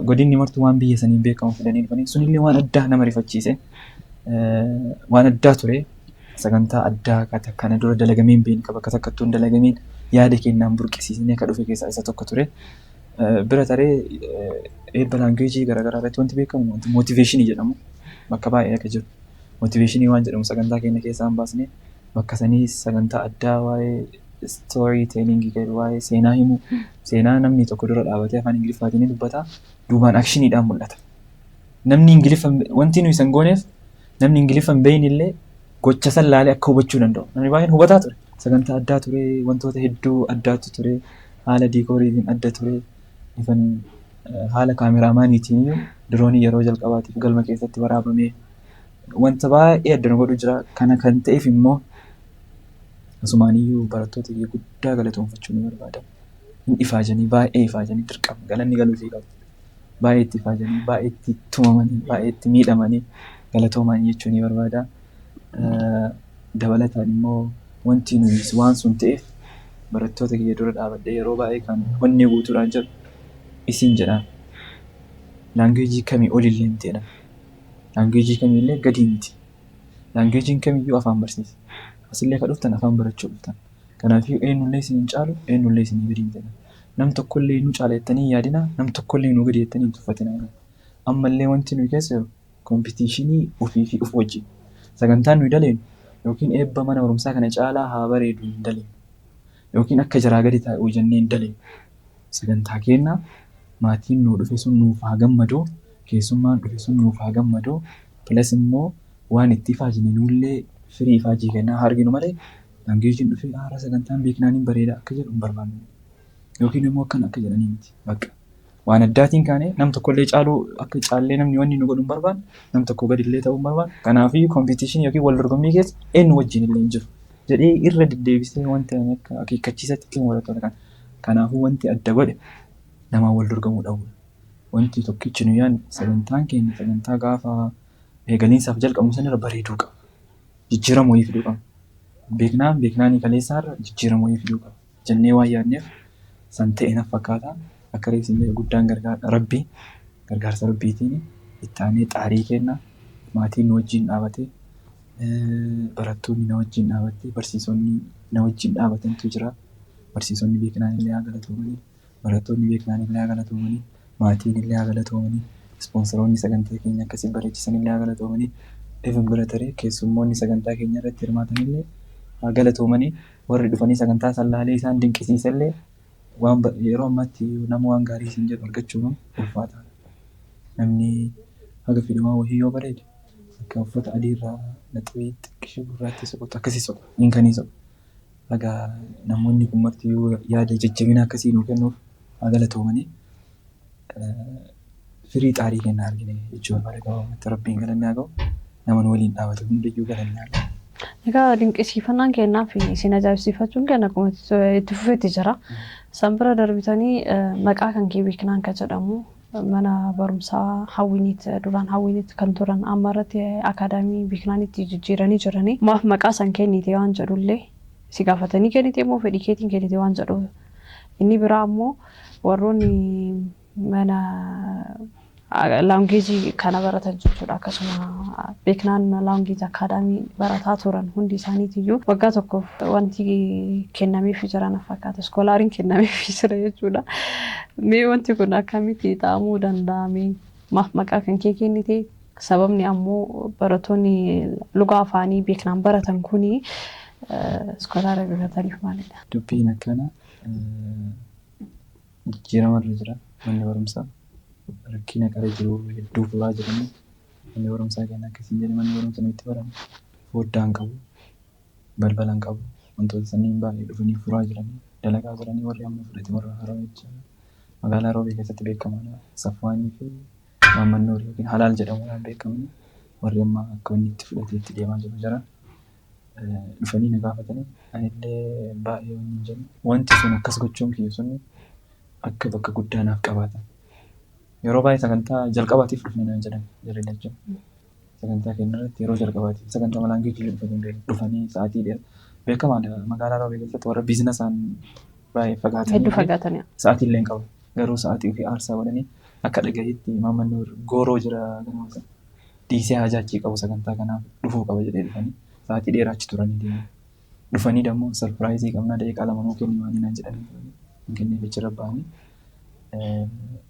godinni martuu waan biyya saniin beekamu fidanii dhufanii sunillee waan addaa nama rifachiise waan addaa ture sagantaa addaa kana dura dalagameen beekaa bakka takkattuu dalagameen yaada kennaan burqisiisnee ka dhufe keessaa isa tokko ture. Bira taree eebba laangeejii garaagaraa irratti wanti beekamu wanti mootiveeshinii jedhamu bakka baay'ee akka jiru. Mootiveeshinii waan jedhamu sagantaa keenya keessaa hin baasne bakka sanii sagantaa addaa waa'ee stoorii teelingii jedhu waa'ee seenaa himu seenaa namni tokko dura dhaabatee afaan Ingiliffaatiin dubbata duubaan akshiniidhaan mul'ata. Namni Ingiliffa wanti nuyi san gooneef namni Ingiliffa hin beeyin illee gocha san laalee akka hubachuu danda'u. Namni baay'een hubataa ture. Sagantaa addaa ture wantoota hedduu addaatu ture haala diikooriitiin adda ture ifan haala kaameraamaaniitiin diroonii yeroo jalqabaatiif galma keessatti waraabamee wanta baay'ee adda nu godhu jira. Kana kan ta'eef immoo asumaaniyyuu barattoota guddaa galatoomfachuu ni barbaada. Hin ifaajanii baay'ee ifaajanii dirqama galanni galuufii qabu. Baay'ee itti ifaajanii baay'ee itti tumamanii baay'ee itti miidhamanii galatooman jechuu ni barbaada. Dabalataan immoo wanti nuyi waan sun ta'eef barattoota kiyya dura dhaabadhee yeroo baay'ee kan onnee guutuudhaan jiru isin jedhaan. Laangeejii kamii olillee miti jedhan. Laangeejii kamiillee gadi miti. Laangeejiin kamiyyuu afaan barsiisa. Asillee ka dhuftan afaan barachuu dhuftan. Kanaafuu eenyullee isin hin caalu eenyullee isin gadi miti jedhan. Nam tokkollee nu caala jettanii yaadina nam tokkollee nu gadi jettanii hin tuffatina. Ammallee wanti nuyi keessa jiru kompitiishinii ofii fi of wajjin. Sagantaan nuyi daleenu yookiin eebba mana barumsaa kana caalaa haa bareedu hin daleenu. Yookiin akka jaraa gadi taa'u jennee hin daleenu. Sagantaa keenya maatiin nu dhufe sun nuuf haa gammadu, keessummaan dhufe sun nuuf haa gammadu, plus immoo waan itti ifaajine nullee firii ifaajii kennaa haa arginu malee laangeejiin dhufe haara sagantaan beeknaan hin bareeda akka jedhu hin barbaannu. Yookiin immoo akkan akka jedhanii miti. Bakka waan addaatiin kaane nam tokkollee caaluu akka caallee namni wanni nu godhu hin barbaannu, nam tokko gadillee ta'uu hin barbaannu. Kanaafuu kompitiishinii yookiin wal dorgommii keessa eenyu wajjin illee hin jiru. Jedhee irra deddeebisee wanti akka akeekkachiisatti ittiin barattoota kana. Kanaafuu wanti adda godhe namaan wal dorgomuu dhabu. Wanti tokkichi nu yaadne sagantaan keenya sagantaa gaafa eegaliinsaaf jalqabu sanirra bareeduu qaba. Jijjiirama wayii fiduu qaba. Beeknaanii kaleessaarra jijjiirama wayii fiduu qaba. Jennee waan yaadneef san ta'e naaf fakkaata. Akka reessinlee guddaan gargaarsa rabbiitiin itti aanee xaarii kenna. Maatiin nu wajjin dhaabatee barattoonni na wajjin dhaabattee barsiisonni na wajjin dhaabatantu jira. Barsiisonni beeknaan illee haa galatoomanii, barattoonni beeknaan illee haa galatoomanii, maatiin illee haa galatoomanii, ispoonsoroonni sagantaa keenya akkasii bareechisan illee haa galatoomanii, even bira taree keessummoonni sagantaa keenya irratti hirmaatan illee haa galatoomanii, warri dhufanii sagantaa sallaalee isaan dinqisiisan illee yeroo ammaatti nama waan gaarii isin jedhu argachuun ulfaataadha. Namni haga fedhumaa wayii yoo bareede akka uffata adiirraa naxwee xiqqishee gurraatti soqotu akkasii soqu hin kanii soqu. Egaa namoonni kun marti yaada jajjabina akkasii nuu kennuuf haa galatoomanii firii xaarii kennaa argine jechuudha. Bareedaa rabbiin galanni haa ga'u nama waliin dhaabatu hundayyuu galanni haa ga'u. Egaa dinqisiifannaan kennaa fi isin ajaa'ibsiifachuun kenna akkuma itti fufeetti jira. San bira darbitanii maqaa kan kee beeknaan kan jedhamu mana barumsaa hawwiniitti duraan hawwiniitti kan turan amma irratti akaadaamii beeknaanitti jijjiiranii jiranii. Maaf maqaa san kennite waan jedhullee si gaafatanii kennite immoo fedhii keetiin kennite waan jedhu. Inni biraa immoo warroonni mana laangeejii kana baratan jechuudha. Akkasuma beeknaan laangeejii akaadaamii barataa turan hundi isaaniitiyyuu waggaa tokkoof wanti kennameefii jiran fakkaata. Iskoolaariin kennameefii jira jechuudha. Mee wanti kun akkamitti ta'amuu danda'ame? Maaf maqaa kan kee kennite? Sababni ammoo barattoonni lugaa afaanii beeknaan baratan kuni iskoolaara bitataniif maalidha? Dubbiin akkana jijjiiramarra jira manni barumsaa. Rakkina qara jiru hedduu furaa jedhamu manni barumsaa kenna akkasiin jedhe manni barumsaa itti baramu foddaan qabu balbalaan qabu wantoota sanniin baay'ee dhufanii furaa jiranii dalagaa jiranii warri amma fudhate warra haroo jechuudha. Magaalaa Roobee keessatti beekamaadha. Safwaanii fi Maammannoor yookiin Halaal jedhamuudhaan beekamanii warri amma akka inni itti fudhatee itti deemaa jiru jira. Dhufanii na gaafatanii anillee baay'ee wanni hin jennu. Wanti sun akkas gochuun kiyyu sun akka bakka guddaa naaf qabaatan. Yeroo baay'ee sagantaa jalqabaatiif dhufne naan jedhan jirre jechuudha. Sagantaa keenya irratti yeroo jalqabaatiif sagantaa laangeejii dhufanii sa'aatii dheeraa beekamaadha. Magaalaa Roobee keessatti warra biizinasaan baay'ee fagaatanii Hedduu fagaatanii. sa'aatii illee hin qabu. Garuu sa'aatii ofii aarsaa godhanii akka dhagayeetti Maammannoor gooroo jira ganaasa dhiisee hajaachii qabu sagantaa kanaaf dhufuu qaba jedhee dhufanii sa'aatii dheeraa achi turanii deeman. Dhufanii dammoo sarpiraayizii qabnaa daqiiqaa lama nuu kenni waan naan jedhanii hin kenneef achirra ba'anii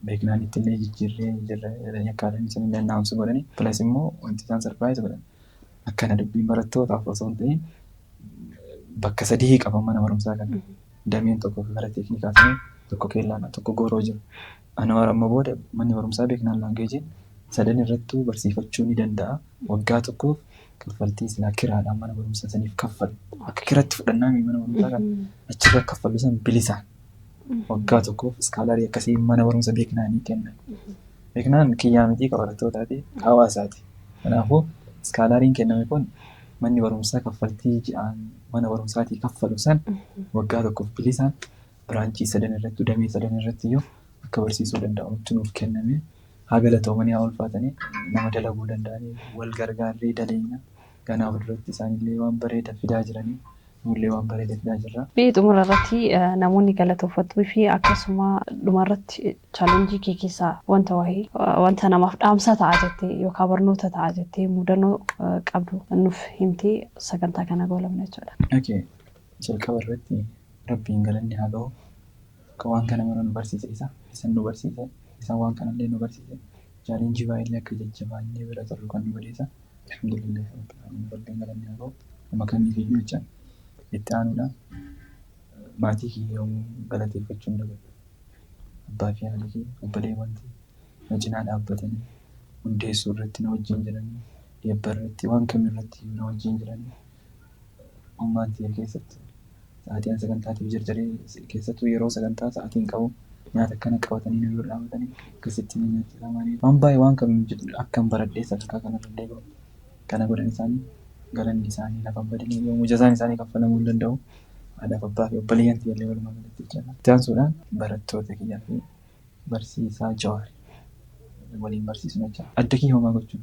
beeknaan ittillee jijjiirree jirra jedhanii akkaadhaan isin illee naamsu godhanii pilas immoo wanti isaan sarpiraayiz godhan akkana dubbiin barattootaaf osoo hin ta'in bakka sadii qaban mana barumsaa kana dameen tokko gara teeknikaa ta'e tokko keellaan tokko gooroo jiru. Anawar amma booda manni barumsaa beeknaan laangeejiin sadan irrattuu barsiifachuu ni danda'a. Waggaa tokkoof kaffaltii silaa kiraadhaan mana barumsaa saniif kaffalu. Akka kiratti fudhannaa mana barumsaa kana achirra kaffalu san bilisaan. Waggaa tokkoof iskaalarii akkasii mana barumsa beeknaanii kennan. Beeknaan kiyyaa mitii qabaratootaati hawaasaati. Kanaafuu iskaalariin kenname kun manni barumsaa kaffaltii ji'aan mana barumsaatii kaffalu san waggaa tokkoof bilisaan biraanchii sadan irratti damee sadan irratti iyyuu akka barsiisuu danda'utti nuuf kenname. Haa galatoomanii haa ulfaatanii nama dalaguu danda'anii wal gargaarree daleenya ganaaf duratti isaanillee waan bareeda fidaa jiranii nullee waan bareeda fidaa jirra. Mee xumura irratti namoonni galatooffatuu fi akkasuma dhumarratti chaalenjii kee keessaa wanta wahii wanta namaaf dhaamsa ta'a jettee yookaan barnoota ta'a jettee mudannoo qabdu nuuf himtee sagantaa kana goolabna jechuudha. Okay. Jalqaba irratti rabbiin galanni haa ga'u. Akka waan kana mara nu barsiise isan nu barsiise isaan waan kanallee nu barsiise chaalenjii baay'ee akka jajjabaannee bira turru kan nu godheessa. Alhamdulillah rabbiin galanni haa ga'u. Nama kamiif iyyuu jechaan itti aanuudha. Maatii kiyyaa galateeffachuun dabalu. Abbaa fi haadha kee obboleewwanti na cinaa dhaabbatanii hundeessuu irratti na wajjin jiranii eebba irratti waan kamirratti na wajjin jiranii ummaan ta'e keessatti sa'aatiin sagantaatiif jarjaree keessattuu yeroo sagantaa sa'aatiin qabu nyaata akkana qabatanii na bira dhaabatanii akkasitti ni nyaatti isaanii waan baay'ee waan kam akkan baradhee sadarkaa kanarra illee gahu kana godhan isaanii galanni isaanii lafa badanii yoo mujasaan isaanii kaffalamuu hin danda'u. Haadhaaf abbaa fi obboleeyyan illee walumaa galatti jira. Itti aansuudhaan barattoota kiyyaa fi barsiisaa Jawaar waliin barsiisnu jecha adda kiyya homaa gochuu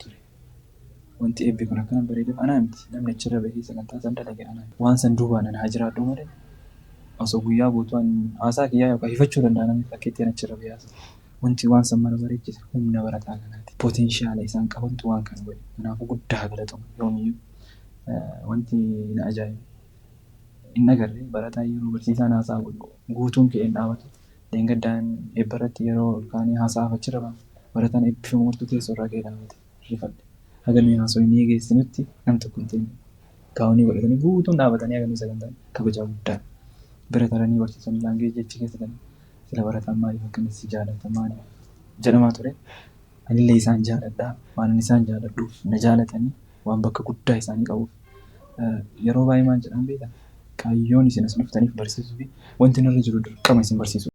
ture. Wanti eebbi kun akkana bareedeef anaa miti namni achirra bahee sagantaa san dalage anaa waan san duubaan ana haa jiraadhu malee osoo guyyaa guutuun haasaa kiyyaa yookaan hifachuu danda'a namni fakkeettiin achirra bahee haasa. Wanti waan san mana bareechise humna barataa kanaati. Potenshaala isaan qabantu waan kana godhe. Kanaafuu guddaa galatoomu yoomiyyuu wanti na ajaa'iba. Inni agarree barataa yeroo barsiisaan haasaa godhu guutuun ka'een dhaabatu. Leengaddaan eebba irratti yeroo kaanii haasaa achirra ba'a. Barataan eebbifamu martuu teessoo irraa ka'ee dhaabate. Rifadhe. Hagamii haasoo inni geessinutti nam tokko hin ta'in gaa'onii godhatanii guutuun dhaabatanii hagamii sagantaan kabajaa guddaa. Bira taranii barsiisonni laangeejii achi keessa sila barataan maaliif akkanatti jaalata maaliif jedhamaa ture. Anillee isaan jaaladhaa waan isaan jaaladhuuf na jaalatanii waan bakka guddaa isaanii qabuuf yeroo baay'ee maal jedhan beektaa kaayyoon isin as dhuftaniif barsiisuu fi wanti narra jiru dirqama isin barsiisu.